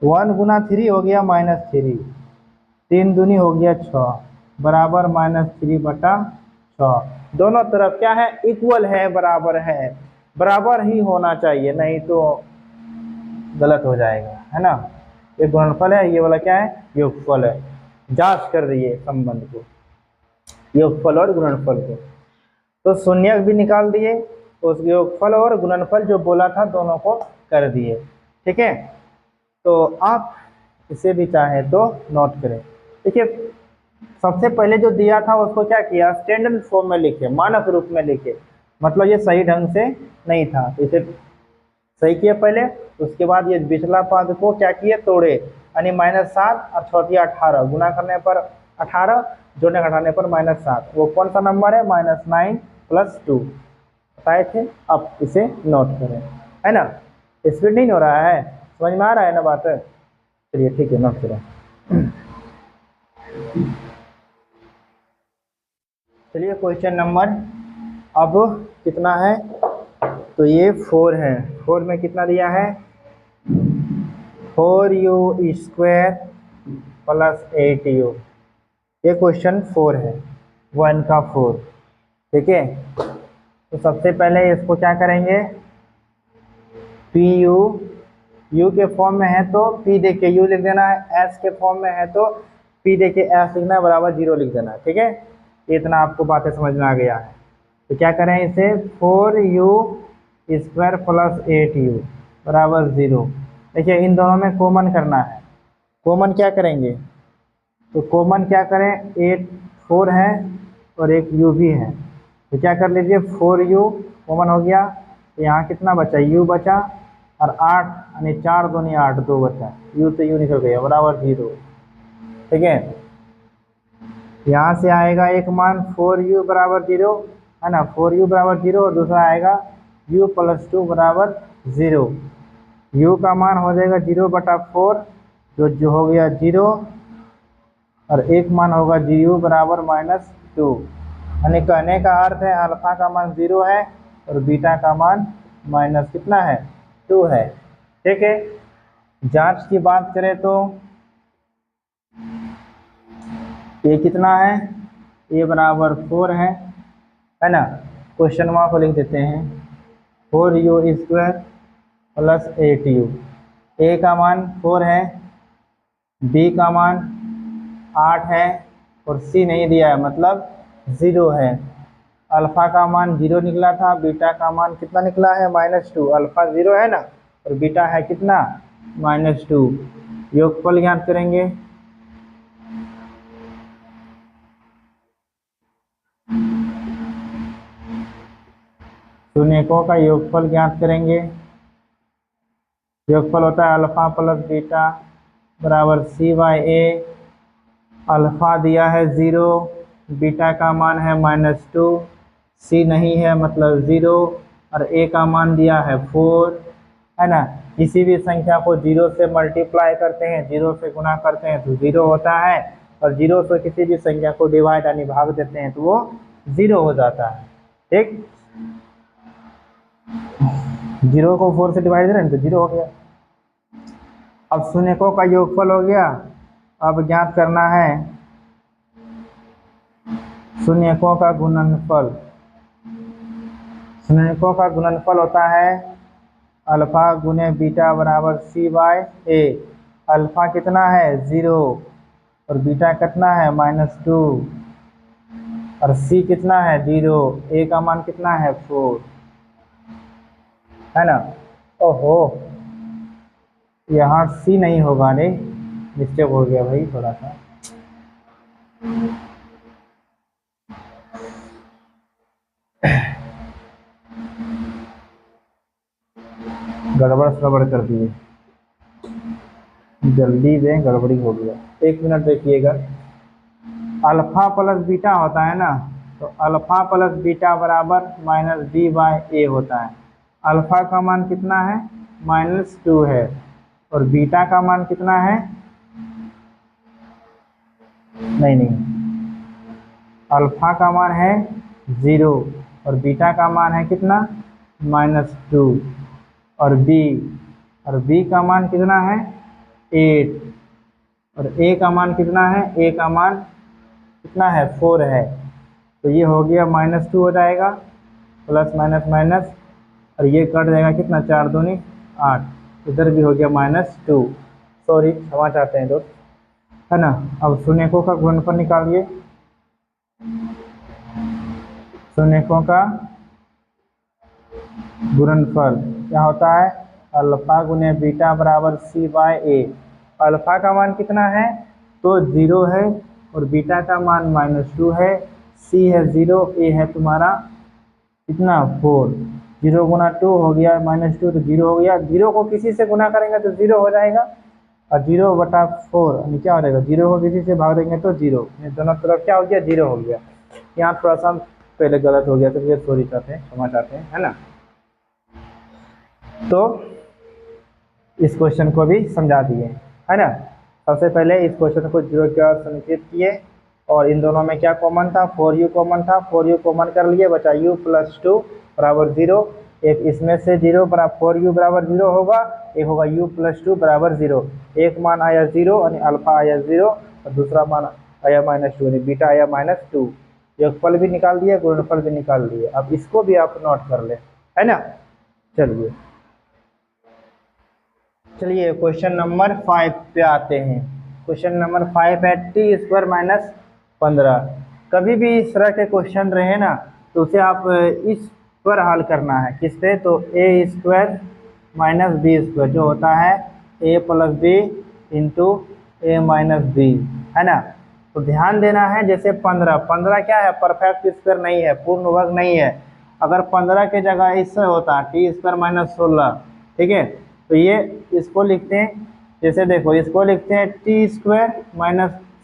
1 गुना 3 हो गया -3, 3 दूनी हो गया 6 बराबर -3/6। दोनों तरफ क्या है, इक्वल है, बराबर है, बराबर ही होना चाहिए, नहीं तो गलत हो जाएगा, है ना। ये गुणनफल है, ये वाला क्या है, योगफल है। जांच कर रही है संबंध को, योगफल और गुणनफल को। तो शून्यक भी निकाल दिए, उस योगफल और गुणनफल जो बोला था दोनों को कर दिए। ठीक है, तो आप इसे भी चाहे तो नोट करें। देखिए, सबसे पहले जो दिया था उसको क्या किया, स्टैंडर्ड फॉर्म में लिखे, मानक रूप में लिखे, मतलब ये सही ढंग से नहीं था, तो इसे सही किया पहले। उसके बाद ये पिछला पद को क्या किए, तोड़े, यानी -7 और चौथिया 18, गुना करने पर 18, जोड़ने घटाने पर -7, वो कौन सा नंबर है, -9 + 2 बताए थे। अब इसे नोट करें, है ना, स्पीड नहीं हो रहा है, समझ में आ रहा है ना बात, चलिए ठीक है, नोट करें। चलिए क्वेश्चन नंबर अब कितना है, तो ये 4 है। 4 में कितना दिया है, 4u² + 8u, ये क्वेश्चन 4 है, 1 का 4। ठीक है, तो सबसे पहले इसको क्या करेंगे, पी यू के फॉर्म में है तो p दे के u लिख देना है, s के फॉर्म में है तो p दे के s लिखना है, बराबर 0 लिख देना है। ठीक है, इतना आपको बातें समझ में आ गया है। तो क्या करें इसे, 4u² + 8u बराबर 0। देखिए, इन दोनों में कॉमन करना है, कॉमन क्या करेंगे, तो कॉमन क्या करें, 4 है और एक u भी है, तो क्या कर लीजिए, 4u कॉमन हो गया, तो यहाँ कितना बचा, u बचा, और 8 यानी 4 दूनी 8, 2 बचा, u तो u निकल गया, बराबर 0। ठीक है, यहाँ से आएगा एक मान 4u बराबर 0, है ना, 4u बराबर 0, और दूसरा आएगा u + 2 बराबर 0। u का मान हो जाएगा 0/4, जो हो गया 0, और एक मान होगा u बराबर -2, यानी कहने का अर्थ है अल्फा का मान 0 है और बीटा का मान माइनस कितना है, 2 है। ठीक है, जांच की बात करें तो ये कितना है, ये बराबर 4 है ना, क्वेश्चन मार्क को लिख देते हैं, 4u² + 8u, a का मान 4 है, b का मान 8 है, और c नहीं दिया है, मतलब 0 है। अल्फा का मान 0 निकला था, बीटा का मान कितना निकला है, -2, अल्फा 0 है ना, और बीटा है कितना, -2। योगफल ज्ञात करेंगे, शून्यकों का योगफल ज्ञात करेंगे। योगफल होता है अल्फा + बीटा बराबर C/A। अल्फा दिया है 0, बीटा का मान है -2, c नहीं है मतलब 0, और a का मान दिया है 4, है ना। किसी भी संख्या को 0 से मल्टीप्लाई करते हैं, 0 से गुना करते हैं तो 0 होता है, और 0 से किसी भी संख्या को डिवाइड यानी भाग देते हैं तो वो 0 हो जाता है। ठीक, 0 को 4 से डिवाइड करें तो 0 हो गया। अब शून्यकों का योगफल हो गया अब ज्ञात करना है शून्यकों का गुणनफल। शून्यकों का गुणनफल होता है अल्फा गुने बीटा बराबर सी बाय ए। अल्फा कितना है 0 और बीटा कितना है -2 और सी कितना है 0, ए का मान कितना है 4, है ना। ओहो, यहाँ सी नहीं होगा, रे मिस्टेक हो गया भाई थोड़ा सा। गड़बड़ सड़बड़ कर दिए, जल्दी में गड़बड़ी हो गया। 1 मिनट देखिएगा। अल्फा प्लस बीटा होता है ना, तो अल्फा प्लस बीटा बराबर -b बाय ए होता है। अल्फा का मान कितना है -2 है और बीटा का मान कितना है, नहीं, अल्फा का मान है 0 और बीटा का मान है कितना -2 और b का मान कितना है 8 और a का मान कितना है, a का मान कितना है 4 है। तो ये हो गया -2 हो जाएगा, प्लस माइनस माइनस और ये कट जाएगा कितना 4 दूनी 8, इधर भी हो गया -2। सॉरी, क्षमा चाहते हैं दोस्त, है ना। अब शून्यकों का गुणनफल निकालिए। शून्यकों का गुणनफल क्या होता है, अल्फा गुने बीटा बराबर सी बाय ए। अल्फा का मान कितना है तो 0 है और बीटा का मान -2 है, सी है 0, ए है तुम्हारा कितना 4। 0 गुना 2 हो गया -2 तो 0 हो गया। 0 को किसी से गुना करेंगे तो 0 हो जाएगा और 0/4 यानी क्या हो जाएगा, 0 को किसी से भाग देंगे तो 0, दोनों तरफ क्या हो गया 0 हो गया। यहाँ थोड़ा सा पहले गलत हो गया तो फिर सॉरी चाहते हैं, क्षमा चाहते हैं, है ना। तो इस क्वेश्चन को भी समझा दिए, है ना। सबसे पहले इस क्वेश्चन को 0 की ओर संकेत किए और इन दोनों में क्या कॉमन था, 4u कॉमन था, 4u कॉमन कर लिए, बचा u + 2 बराबर 0। एक इसमें से 0 बराबर 4u बराबर 0 होगा, एक होगा u + 2 बराबर 0। एक मान आया 0 यानी अल्फा आया 0 और दूसरा मान आया -2 यानी बीटा आया -2। योगफल भी निकाल दिए, गुणनफल भी निकाल दिए। अब इसको भी आप नोट कर ले, है ना। चलिए क्वेश्चन नंबर 5 पे आते हैं। क्वेश्चन नंबर 5 है t² - 15। कभी भी इस तरह के क्वेश्चन रहे ना तो उसे आप इस पर हल करना है, किस पे, तो a² - b² जो होता है a + b × a - b, है ना। तो ध्यान देना है, जैसे 15 क्या है, परफेक्ट स्क्वायर नहीं है, पूर्ण वर्ग नहीं है। अगर 15 के जगह इससे होता t² - 16, ठीक है, तो ये इसको लिखते हैं, जैसे देखो इसको लिखते हैं t² -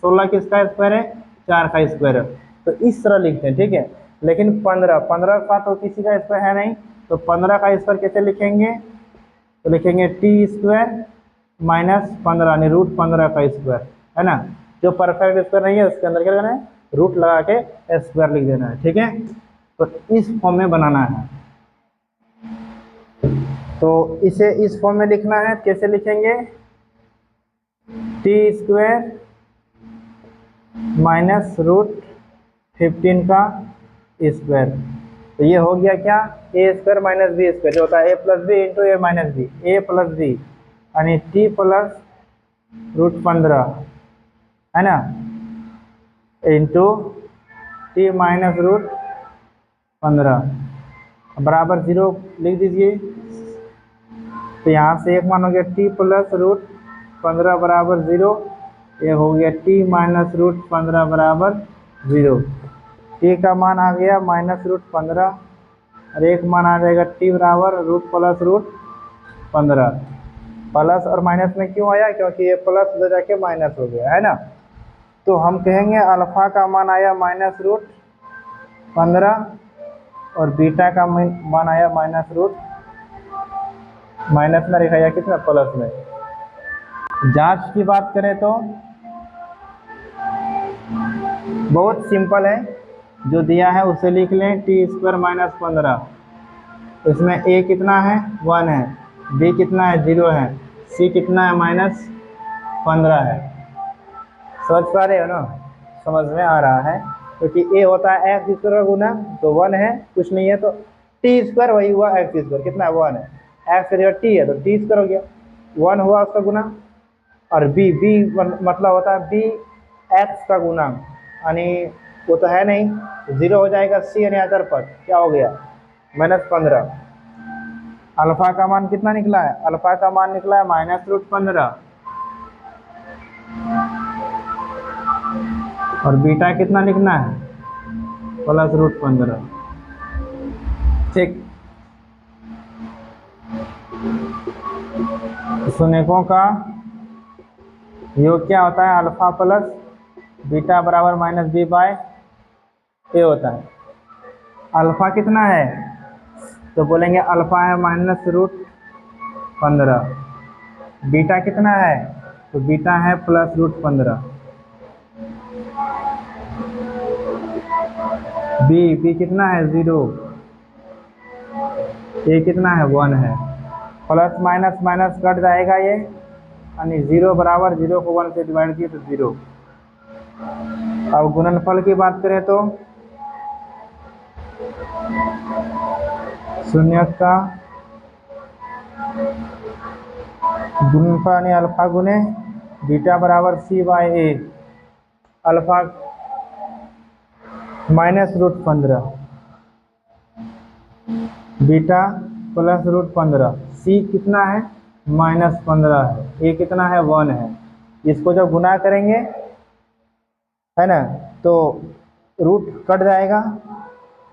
16 किसका स्क्वायर है, 4 का स्क्वायर है, तो इस तरह लिखते हैं, ठीक है। लेकिन 15 का तो किसी का स्क्वायर है नहीं, तो 15 का स्क्वायर कैसे लिखेंगे, तो लिखेंगे t² - 15 यानी √15 का स्क्वायर, है ना। जो परफेक्ट स्क्वायर नहीं है उसके अंदर क्या करना है, रूट लगा के स्क्वायर लिख देना है, ठीक है। तो इस फॉर्म में बनाना है, तो इसे इस फॉर्म में लिखना है। कैसे लिखेंगे, t² - √15 का स्क्वायर, तो ये हो गया क्या, a² - b² जो होता है a + b × a - b, a + b यानी t + √15, है ना, इंटू t - √15 बराबर 0 लिख दीजिए। तो यहाँ से एक मान हो गया t + √15 बराबर 0, ये हो गया t - √15 बराबर 0। t का मान आ गया -√15 और एक मान आ जाएगा t बराबर √15। प्लस और माइनस में क्यों आया, क्योंकि ये प्लस उधर जाके माइनस हो गया, है ना। तो हम कहेंगे अल्फा का मान आया -√15 और बीटा का मान आया माइनस में लिखा गया कितना, प्लस में। जांच की बात करें तो बहुत सिंपल है, जो दिया है उसे लिख लें, t² - 15। इसमें a कितना है 1 है, b कितना है 0 है, c कितना है -15 है, समझ पा रहे हो ना, समझ में आ रहा है, क्योंकि ए होता है एक्स स्क्वायर का गुना, तो 1 है, कुछ नहीं है तो टी स्क्वायर वही हुआ एक्स स्क्वायर, कितना है 1 है, एक्स की जगह टी है तो टी स्क्वायर हो गया, 1 हुआ उसका गुना। और बी बी मतलब होता है बी एक्स का गुना, यानी वो तो है नहीं, 0 हो जाएगा, सी यानी अचर पर क्या हो गया -15। अल्फा का मान कितना निकला है, अल्फा का मान निकला है -√15, और बीटा कितना लिखना है +√15। ठीक, शून्यकों का योग क्या होता है, अल्फा प्लस बीटा बराबर -b/a होता है। अल्फा कितना है, तो बोलेंगे अल्फा है -√15, बीटा कितना है, तो बीटा है +√15, बी कितना है 0, ए कितना है 1 है, प्लस माइनस माइनस कट जाएगा ये, यानी 0 बराबर 0 को 1 से डिवाइड किए तो 0। अब गुणनफल की बात करें तो शून्यक का गुणनफल यानी अल्फा गुने बीटा बराबर c/a, अल्फा -√15, बीटा +√15, सी कितना है -15 है, ए कितना है 1 है। इसको जब गुना करेंगे है ना, तो रूट कट जाएगा,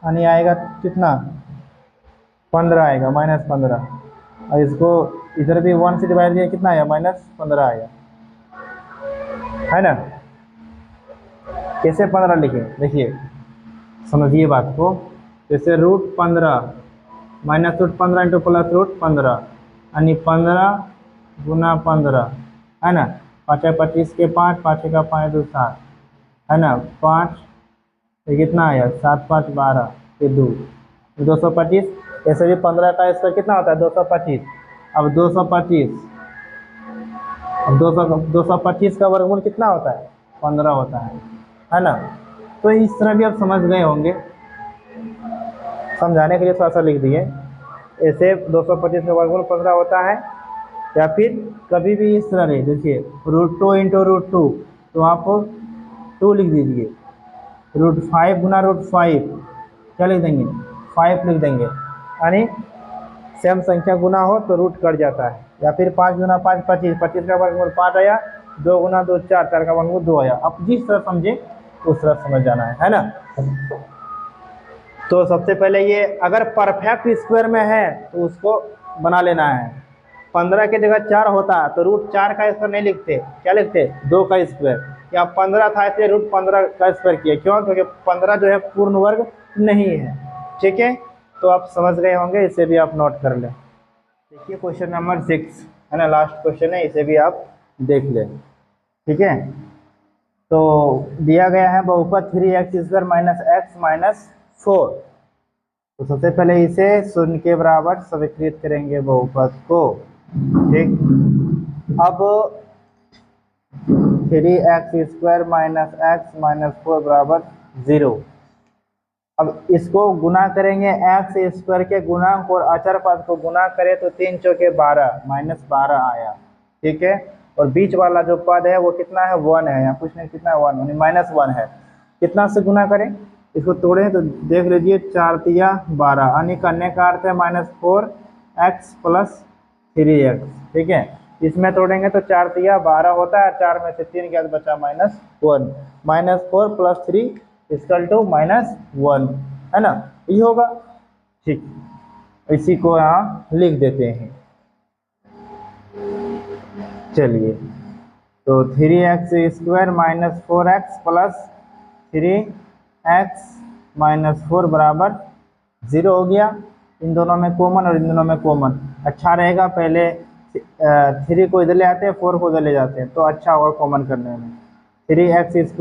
यानी आएगा कितना 15 आएगा, -15, और इसको इधर भी 1 से डिवाइड किया कितना आया -15 आएगा, है ना। कैसे 15 लिखे, देखिए समझिए बात को, जैसे √15 -√15 इंटू +√15, यानी 15 गुना 15, है ना, 5 25 के 5, 5 का 5 2 7, है ना, 5 ये कितना आया 7 5 12 ये 2 225। ऐसे भी 15 का स्क्वायर कितना होता है 225। अब 225 का वर्गमूल कितना होता है 15 होता है ना। तो इस तरह भी आप समझ गए होंगे, समझाने के लिए थोड़ा सा लिख दिए। ऐसे 225 का वर्गमूल 15 होता है, या फिर कभी भी इस तरह रहे, देखिए √2 इंटू √2, तो आप 2 लिख दीजिए, √5 गुना √5 क्या लिख देंगे 5 लिख देंगे, यानी सेम संख्या गुना हो तो रूट कट जाता है। या फिर 5 गुना 5 25, 25 का वर्गमूल 5 आया, 2 गुना 2 4, 4 का वर्गमूल 2 आया। अब जिस तरह समझे उस तरह समझ जाना है ना। तो सबसे पहले ये अगर परफेक्ट स्क्वायर में है तो उसको बना लेना है। 15 की जगह 4 होता तो √4 का स्क्वायर नहीं लिखते, क्या लिखते 2 का स्क्वायर, या 15 था इसलिए √15 का स्क्वायर किया, क्यों, क्योंकि 15 जो है पूर्ण वर्ग नहीं है। ठीक है, तो आप समझ गए होंगे, इसे भी आप नोट कर लें। देखिए क्वेश्चन नंबर 6 है ना, लास्ट क्वेश्चन है, इसे भी आप देख लें। ठीक है, तो दिया गया है बहुपद 3x² - x-4। तो सबसे पहले इसे शून्य के बराबर समीकृत करेंगे बहुपद को। ठीक, अब 3x² - x-4 बराबर 0। अब इसको गुना करेंगे x² के गुणांक और अचर पद को गुना करें तो 3 चौके 12 -12 आया। ठीक है, और बीच वाला जो पद है वो कितना है 1 है, या कुछ नहीं कितना 1 यानी -1 है। कितना से गुना करें, इसको तोड़ें तो देख लीजिए 4 तिया 12, यानी करने का अर्थ है -4x + 3x। ठीक है, इसमें तोड़ेंगे तो 4 तिया 12 होता है, 4 में से 3 क्या बचा -1, -4 + 3 = -1, है ना, ये होगा। ठीक, इसी को यहाँ लिख देते हैं। चलिए, तो 3x² - 4x + 3x - 4 बराबर 0 हो गया। इन दोनों में कॉमन और इन दोनों में कॉमन, अच्छा रहेगा पहले 3 को इधर ले आते हैं, 4 को इधर ले जाते हैं, तो अच्छा होगा कॉमन करने में। 3x² +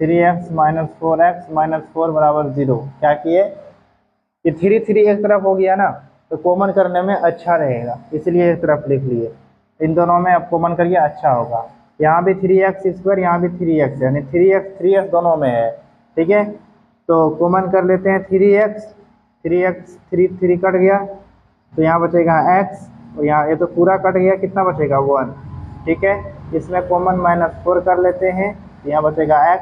3x - 4x - 4 बराबर 0। क्या किए कि 3 3 एक तरफ हो गया ना, तो कॉमन करने में अच्छा रहेगा, इसलिए एक तरफ लिख लिए। इन दोनों में अब कॉमन करिए, अच्छा होगा। यहाँ भी 3x², यहाँ भी 3x, यानी 3x दोनों में है। ठीक है, तो कॉमन कर लेते हैं 3x 3 कट गया, तो यहाँ बचेगा x, और यहाँ ये तो पूरा कट गया, कितना बचेगा 1। ठीक है, इसमें कॉमन -4 कर लेते हैं, यहाँ बचेगा x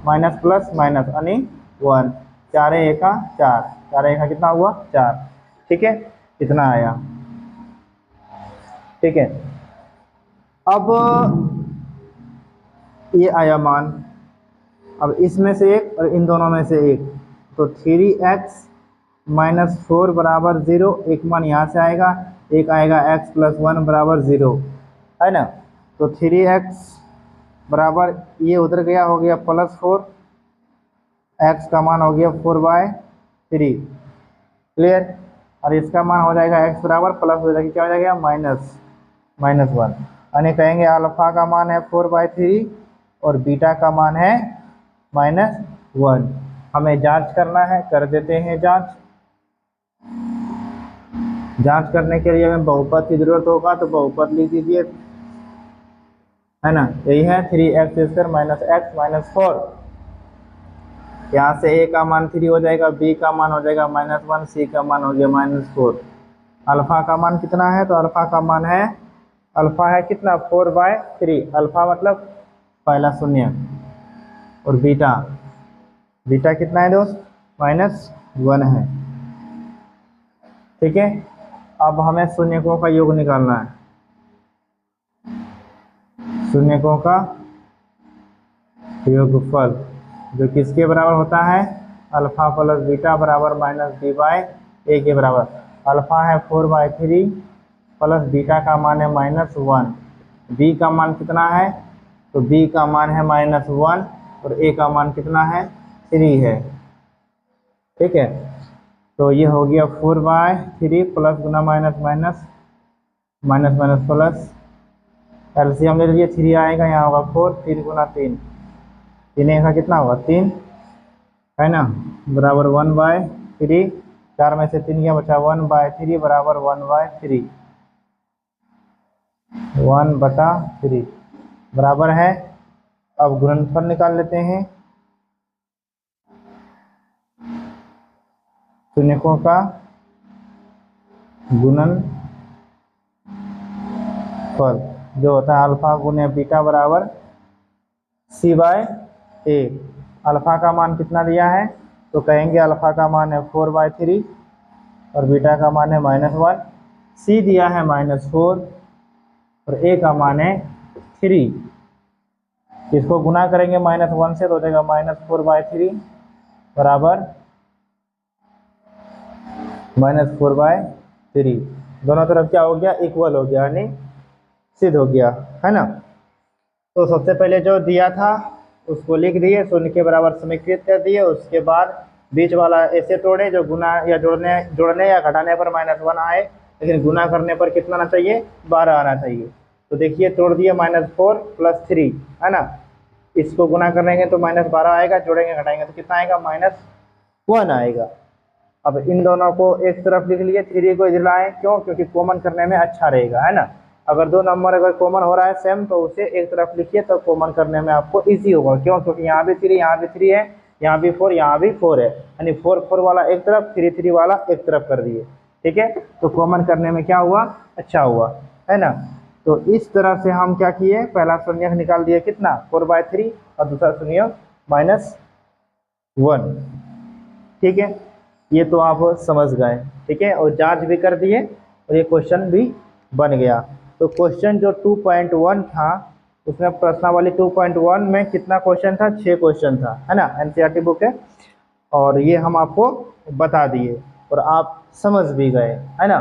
माइनस प्लस माइनस यानी 1, 4 एका 4, 4 एका कितना हुआ 4। ठीक है, इतना आया। ठीक है, अब ये आया मान, अब इसमें से एक और इन दोनों में से एक, तो 3x -4 बराबर 0, एक मान यहाँ से आएगा, एक आएगा x + 1 बराबर 0, है ना। तो 3x बराबर ये उधर गया, हो गया +4, x का मान हो गया 4/3, क्लियर। और इसका मान हो जाएगा x बराबर प्लस हो जाएगा, क्या हो जाएगा -1, यानी कहेंगे अल्फा का मान है 4/3 और बीटा का मान है -1। हमें जांच करना है, कर देते हैं जांच। जांच करने के लिए हमें बहुपद की जरूरत होगा, तो बहुपद लिख दीजिए, है ना। यही है 3x² - x - 4। यहाँ से a का मान 3 हो जाएगा, b का मान हो जाएगा -1, c का मान हो गया -4। अल्फा का मान कितना है, तो अल्फा का मान है, अल्फा है कितना 4/3, अल्फा मतलब पहला शून्य, और बीटा कितना है दोस्त, -1 है। ठीक है, अब हमें शून्यकों का योग निकालना है। शून्यकों का योगफल जो किसके बराबर होता है, अल्फा प्लस बीटा बराबर -b/a के बराबर। अल्फा है 4/3 प्लस बीटा का मान है -1, b का मान कितना है, तो b का मान है -1 और a का मान कितना है 3 है। ठीक है, तो ये हो गया 4/3 प्लस गुना माइनस प्लस, एलसीएम ले लीजिए, 3 आएगा, यहाँ होगा 4, 3 गुना 3, 3 का कितना होगा 3, है ना, बराबर 1/3, 4 में से 3 क्या बचा 1/3 बराबर 1/3, 1/3 बराबर है। अब गुणनफल निकाल लेते हैं, शून्यकों का गुणनफल जो होता है अल्फा गुने बीटा बराबर c/a। अल्फा का मान कितना दिया है, तो कहेंगे अल्फा का मान है 4/3 और बीटा का मान है -1, c दिया है -4 और a का मान है 3। इसको गुना करेंगे -1 से, तो हो जाएगा -4/3 बराबर -4/3। दोनों तरफ क्या हो गया, इक्वल हो गया, यानी सिद्ध हो गया, है ना। तो सबसे पहले जो दिया था उसको लिख दिए, शून्य के बराबर समीकृत कर दिए, उसके बाद बीच वाला ऐसे तोड़े जो गुना या जोड़ने या घटाने पर -1 आए, लेकिन गुना करने पर कितना आना चाहिए, 12 आना चाहिए। तो देखिए तोड़ दिए, -4 + 3, है ना, इसको गुना करेंगे तो -12 आएगा, जोड़ेंगे घटाएंगे तो कितना आएगा, -1 आएगा। अब इन दोनों को एक तरफ लिख लिए, 3 को इधर लाएं, क्यों, क्योंकि कॉमन करने में अच्छा रहेगा, है ना। अगर दो नंबर अगर कॉमन हो रहा है सेम, तो उसे एक तरफ लिखिए, तो कॉमन करने में आपको इजी होगा, क्यों, क्योंकि यहाँ भी 3, यहाँ भी 3 है, यहाँ भी 4, यहाँ भी 4 है, यानी 4 वाला एक तरफ, 3 वाला एक तरफ कर दिए। ठीक है, तो कॉमन करने में क्या हुआ, अच्छा हुआ, है ना। तो इस तरह से हम क्या किए, पहला शून्यक निकाल दिए कितना 4/3 और दूसरा शून्यक -1। ठीक है, ये तो आप समझ गए। ठीक है, और जांच भी कर दिए और ये क्वेश्चन भी बन गया। तो क्वेश्चन जो 2.1 था उसमें प्रश्नावली 2.1 में कितना क्वेश्चन था, 6 क्वेश्चन था, है ना, एनसीईआरटी बुक है, और ये हम आपको बता दिए और आप समझ भी गए, है ना।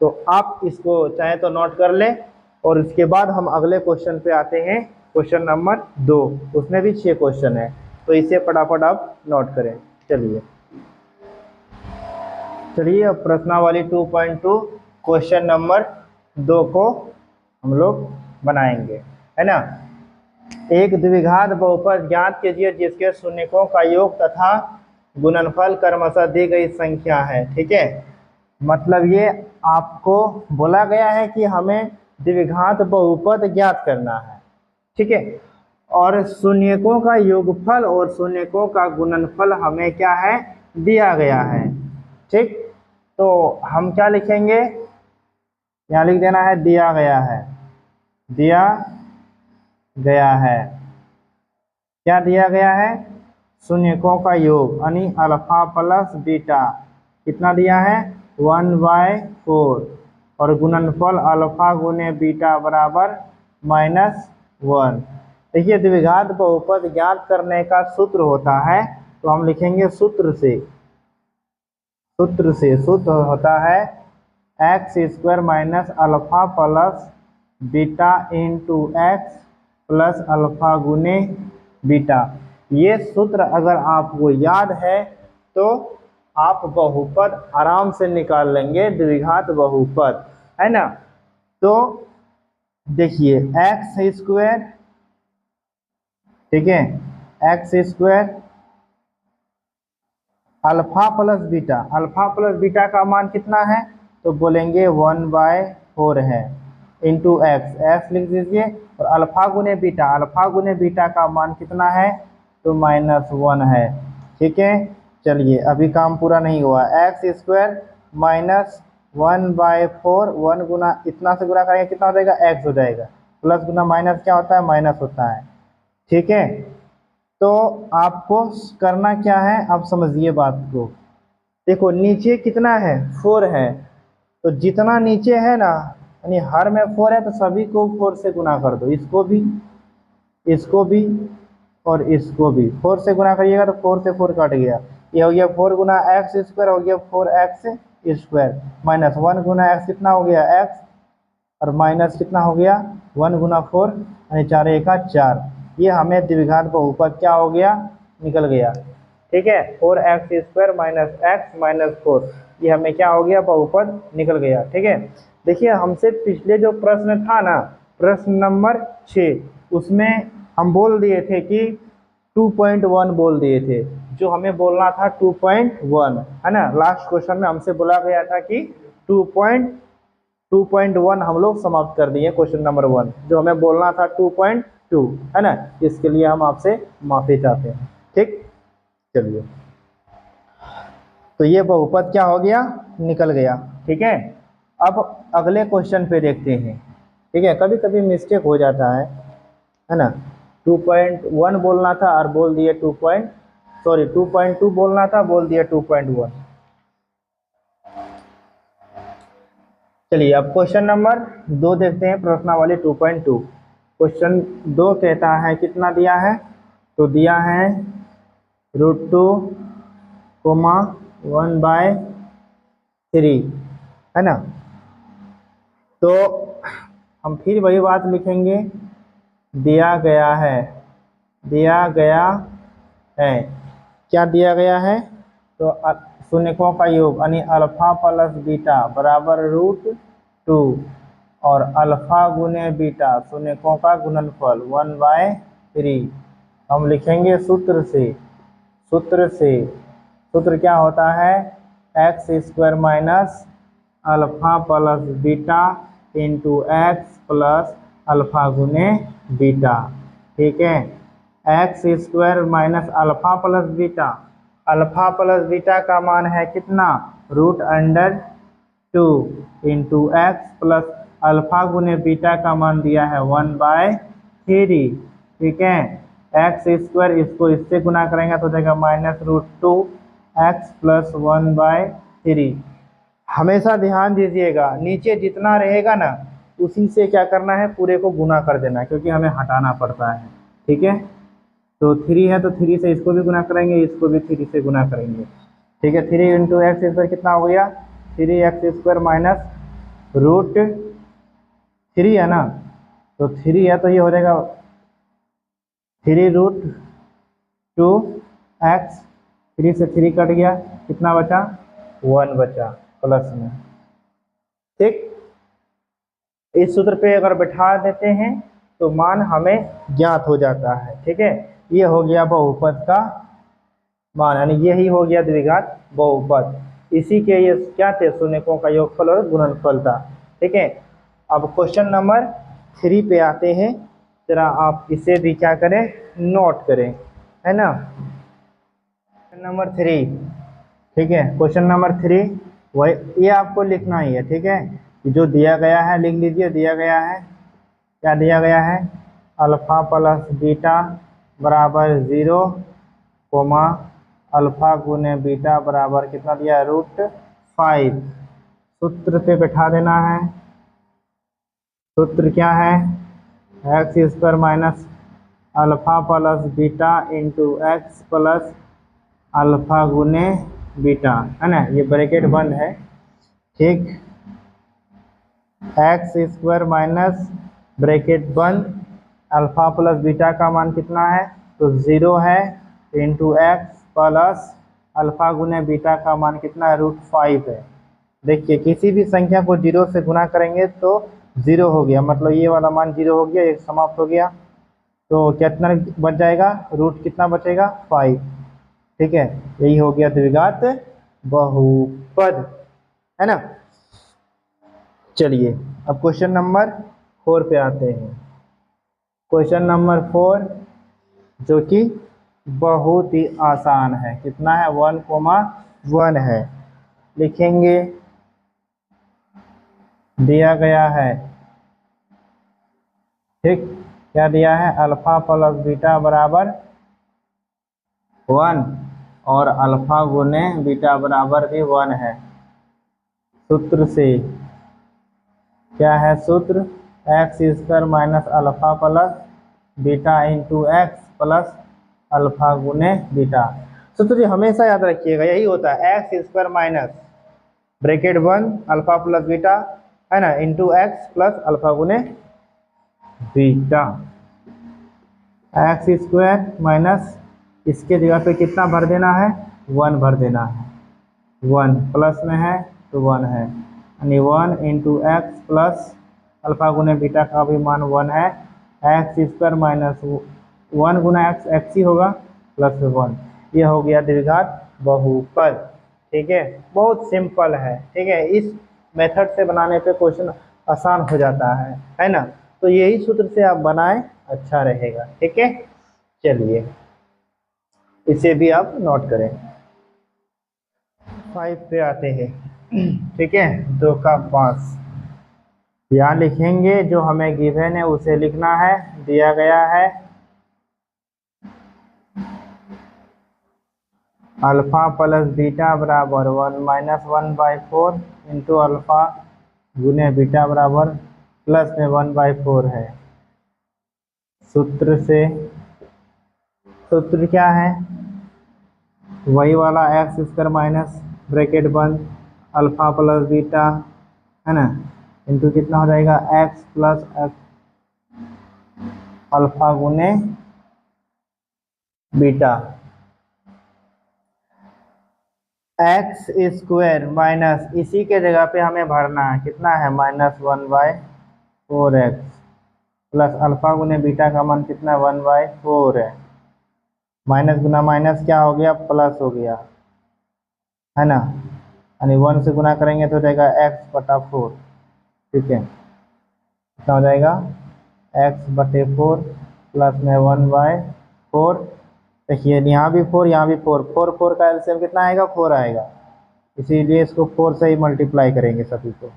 तो आप इसको चाहे तो नोट कर लें, और इसके बाद हम अगले क्वेश्चन पे आते हैं, क्वेश्चन नंबर 2, उसमें भी 6 क्वेश्चन है, तो इसे फटाफट आप नोट करें। चलिए अब प्रश्नावली 2.2 क्वेश्चन नंबर 2 को हम लोग बनाएंगे, है ना। एक द्विघात बहुपद ज्ञात कीजिए जिसके शून्यकों का योग तथा गुणनफल क्रमशः दी गई संख्या है। ठीक है, मतलब ये आपको बोला गया है कि हमें द्विघात बहुपद ज्ञात करना है, ठीक है। और शून्यकों का योगफल और शून्यकों का गुणनफल हमें क्या है, दिया गया है, ठीक। तो हम क्या लिखेंगे, यहाँ लिख देना है दिया गया है, दिया गया है, क्या दिया गया है, शून्यकों का योग यानी अल्फा प्लस बीटा कितना दिया है 1/4 और गुणनफल अल्फा गुने बीटा बराबर -1। देखिए द्विघात बहुपद ज्ञात करने का सूत्र होता है, तो हम लिखेंगे सूत्र होता है x² minus alpha plus beta into X plus alpha गुने बीटा। ये सूत्र अगर आपको याद है तो आप बहुपद आराम से निकाल लेंगे, द्विघात बहुपद, है ना। तो देखिए x², ठीक है, x² अल्फा प्लस बीटा का मान कितना है, तो बोलेंगे 1/4 है, इंटू एक्स लिख दीजिए, और अल्फा गुने बीटा का मान कितना है, तो -1 है, ठीक है। चलिए अभी काम पूरा नहीं हुआ, x² माइनस 1/4, 1 गुना इतना से गुना करेंगे कितना हो जाएगा, x हो जाएगा, प्लस गुना माइनस क्या होता है, माइनस होता है, ठीक है। तो आपको करना क्या है, आप समझिए बात को। देखो नीचे कितना है, 4 है, तो जितना नीचे है ना, यानी हर में 4 है, तो सभी को 4 से गुना कर दो, इसको भी और इसको भी 4 से गुना करिएगा तो 4 से 4 कट गया, ये हो गया 4 गुना x² हो गया 4x² माइनस 1 गुना x कितना हो गया x, और माइनस कितना हो गया 1 गुना 4 यानी 4 एका 4। ये हमें द्विघात बहुपद क्या हो गया, निकल गया, ठीक है। 4x² माइनस x माइनस 4, ये हमें क्या हो गया, बहुपद निकल गया, ठीक है। देखिए हमसे पिछले जो प्रश्न था ना, प्रश्न नंबर 6, उसमें हम बोल दिए थे कि 2.1 बोल दिए थे, जो हमें बोलना था 2.1, है ना। लास्ट क्वेश्चन में हमसे बोला गया था कि 2.1 हम लोग समाप्त कर दिए क्वेश्चन नंबर 1, जो हमें बोलना था 2.2, है ना। इसके लिए हम आपसे माफी चाहते हैं, ठीक। चलिए तो ये बहुपद क्या हो गया, निकल गया, ठीक है। अब अगले क्वेश्चन पे देखते हैं, ठीक है। कभी कभी मिस्टेक हो जाता है ना। 2.1 बोलना था और बोल दिए 2.2 बोलना था, बोल दिया 2.1। चलिए अब क्वेश्चन नंबर 2 देखते हैं, प्रश्नावली 2.2। क्वेश्चन 2 कहता है कितना दिया है, तो दिया है √2, 1/3, है ना। तो हम फिर वही बात लिखेंगे, दिया गया है, क्या दिया गया है, तो शून्यकों का योग यानी अल्फा प्लस बीटा बराबर √2 और अल्फा गुने बीटा शून्यकों का गुणनफल 1/3। हम लिखेंगे सूत्र क्या होता है, x² minus alpha plus beta into X plus alpha गुने बीटा, ठीक है। x² minus alpha plus beta का मान है कितना, √2 इंटू एक्स प्लस अल्फा गुने बीटा का मान दिया है 1/3, ठीक है। x² इसको इससे गुना करेंगे तो देगा -√2x प्लस 1/3। हमेशा ध्यान दीजिएगा, नीचे जितना रहेगा ना उसी से क्या करना है, पूरे को गुना कर देना, क्योंकि हमें हटाना पड़ता है, ठीक है। तो 3 है तो 3 से इसको भी गुना करेंगे, इसको भी 3 से गुना करेंगे, ठीक है। 3 इंटू x² कितना हो गया, 3x² माइनस √3 है ना, तो 3 है तो ये हो जाएगा 3√2x, 3 से 3 कट गया, कितना बचा, 1 बचा प्लस में, ठीक। इस सूत्र पे अगर बैठा देते हैं तो मान हमें ज्ञात हो जाता है, ठीक है। ये हो गया बहुपद का मान, यानी यही हो गया द्विघात बहुपद। इसी के ये क्या थे, शून्यकों का योगफल और गुणनफल था, ठीक है। अब क्वेश्चन नंबर 3 पे आते हैं, जरा आप इसे भी क्या करें, नोट करें, है ना। क्वेश्चन नंबर 3, ठीक है, क्वेश्चन नंबर 3 वही ये आपको लिखना ही है, ठीक है। जो दिया गया है लिख लीजिए, दिया गया है, क्या दिया गया है, अल्फा प्लस बीटा बराबर 0, कोमा अल्फा गुने बीटा बराबर कितना दिया, √5। सूत्र पे बैठा देना है। सूत्र क्या है, x square minus alpha plus beta into X plus alpha गुने बीटा, है ना, ये ब्रैकेट बंद है, ठीक। एक्स स्क्वायर माइनस ब्रैकेट बंद अल्फा प्लस बीटा का मान कितना है, तो 0 है, इंटू एक्स प्लस अल्फा गुने बीटा का मान कितना है, √5 है। देखिए किसी भी संख्या को 0 से गुना करेंगे तो 0 हो गया, मतलब ये वाला मान 0 हो गया, एक समाप्त हो गया, तो कितना बच जाएगा, रूट कितना बचेगा, 5, ठीक है। यही हो गया द्विघात बहुपद, है ना। चलिए अब क्वेश्चन नंबर 4 पे आते हैं। क्वेश्चन नंबर 4 जो कि बहुत ही आसान है, कितना है, 1,1 है। लिखेंगे, दिया गया है, ठीक, क्या दिया है, अल्फा प्लस बीटा बराबर 1 और अल्फा गुने बीटा बराबर भी 1 है। सूत्र से क्या है, सूत्र x square minus alpha plus beta into X plus alpha गुने बीटा। सूत्र हमेशा याद रखिएगा, यही होता है, x square minus bracket 1 alpha plus beta, है ना, इंटू एक्स प्लस अल्फा गुने बीटा। एक्स स्क्वायर माइनस इसके जगह पे कितना भर देना है, 1 भर देना है, 1 प्लस में है तो 1 है, यानी 1 इंटू एक्स प्लस अल्फा गुने बीटा का भी मान 1 है। एक्स स्क्वायर माइनस 1 गुना एक्स, एक्स ही होगा, प्लस 1, ये हो गया द्विघात बहुपद, ठीक है। बहुत सिंपल है, ठीक है, इस मेथड से बनाने पे क्वेश्चन आसान हो जाता है ना। तो यही सूत्र से आप बनाएं, अच्छा रहेगा, ठीक है। चलिए इसे भी आप नोट करें। 5 पे आते हैं, ठीक है, 2 का 5 यहाँ लिखेंगे, जो हमें गिवन है उसे लिखना है। दिया गया है अल्फा प्लस बीटा बराबर 1 माइनस 1/4 इंटू अल्फा गुने बीटा बराबर प्लस में 1/4 है। सूत्र से, सूत्र क्या है, वही वाला एक्स स्क्वायर माइनस ब्रैकेट बंद अल्फा प्लस बीटा, है ना, इंटू कितना हो जाएगा, एक्स प्लस अल्फा गुने बीटा। एक्स स्क्वायर माइनस इसी के जगह पे हमें भरना है, कितना है, -1/4 एक्स प्लस अल्फा गुने बीटा का मान कितना, 1/4 है। माइनस गुना माइनस क्या हो गया, प्लस हो गया, है ना, यानी 1 से गुना करेंगे तो हो जाएगा x/4, ठीक है, कितना हो जाएगा, x/4 प्लस में 1/4। देखिए यहाँ भी 4, यहाँ भी 4, 4 का एलसीएम कितना आएगा, 4 आएगा, इसीलिए इसको 4 से ही मल्टीप्लाई करेंगे सभी को।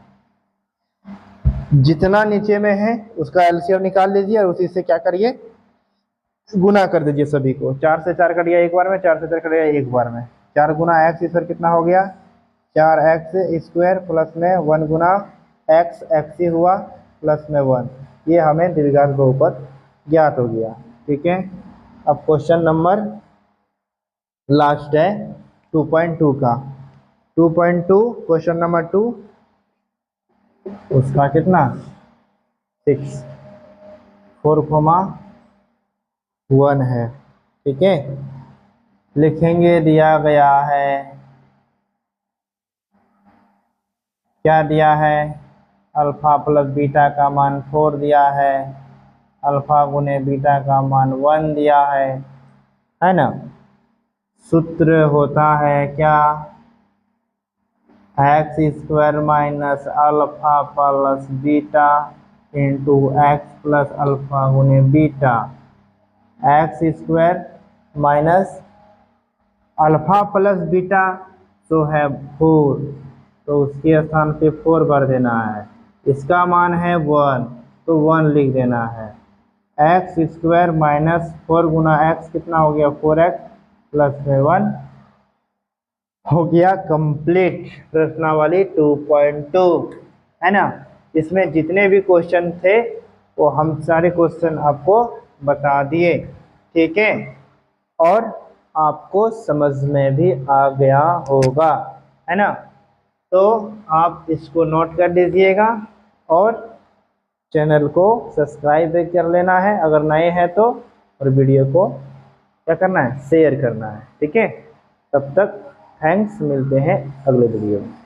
जितना नीचे में है उसका एलसीएम निकाल लीजिए और उसी से क्या करिए, गुना कर दीजिए सभी को। 4 से 4 कट गया एक बार में, 4 से 4 कट गया एक बार में, 4 गुना एक्स स्क्वायर कितना हो गया, 4x स्क्वायर प्लस में 1 गुना एक्स, एक्स ही हुआ, प्लस में 1, ये हमें द्विघात बहुपद ज्ञात हो गया, ठीक है। अब क्वेश्चन नंबर लास्ट है 2.2 का, 2.2 क्वेश्चन नंबर 2, उसका कितना 6, 4,1 है, ठीक है। लिखेंगे, दिया गया है, क्या दिया है, अल्फा प्लस बीटा का मान 4 दिया है, अल्फा गुने बीटा का मान 1 दिया है ना। सूत्र होता है क्या, X square minus alpha plus beta into X plus alpha गुने beta. X square minus alpha plus beta तो है 4, तो उसके स्थान पे 4 भर देना है। इसका मान है 1, तो 1 लिख देना है। एक्स स्क्वायर माइनस 4 गुना एक्स कितना हो गया 4x प्लस 1 हो गया कंप्लीट प्रश्नावली 2.2, है ना। इसमें जितने भी क्वेश्चन थे वो हम सारे क्वेश्चन आपको बता दिए, ठीक है, और आपको समझ में भी आ गया होगा, है ना। तो आप इसको नोट कर लीजिएगा और चैनल को सब्सक्राइब भी कर लेना है अगर नए हैं तो, और वीडियो को क्या करना है, शेयर करना है, ठीक है। तब तक थैंक्स, मिलते हैं अगले वीडियो में।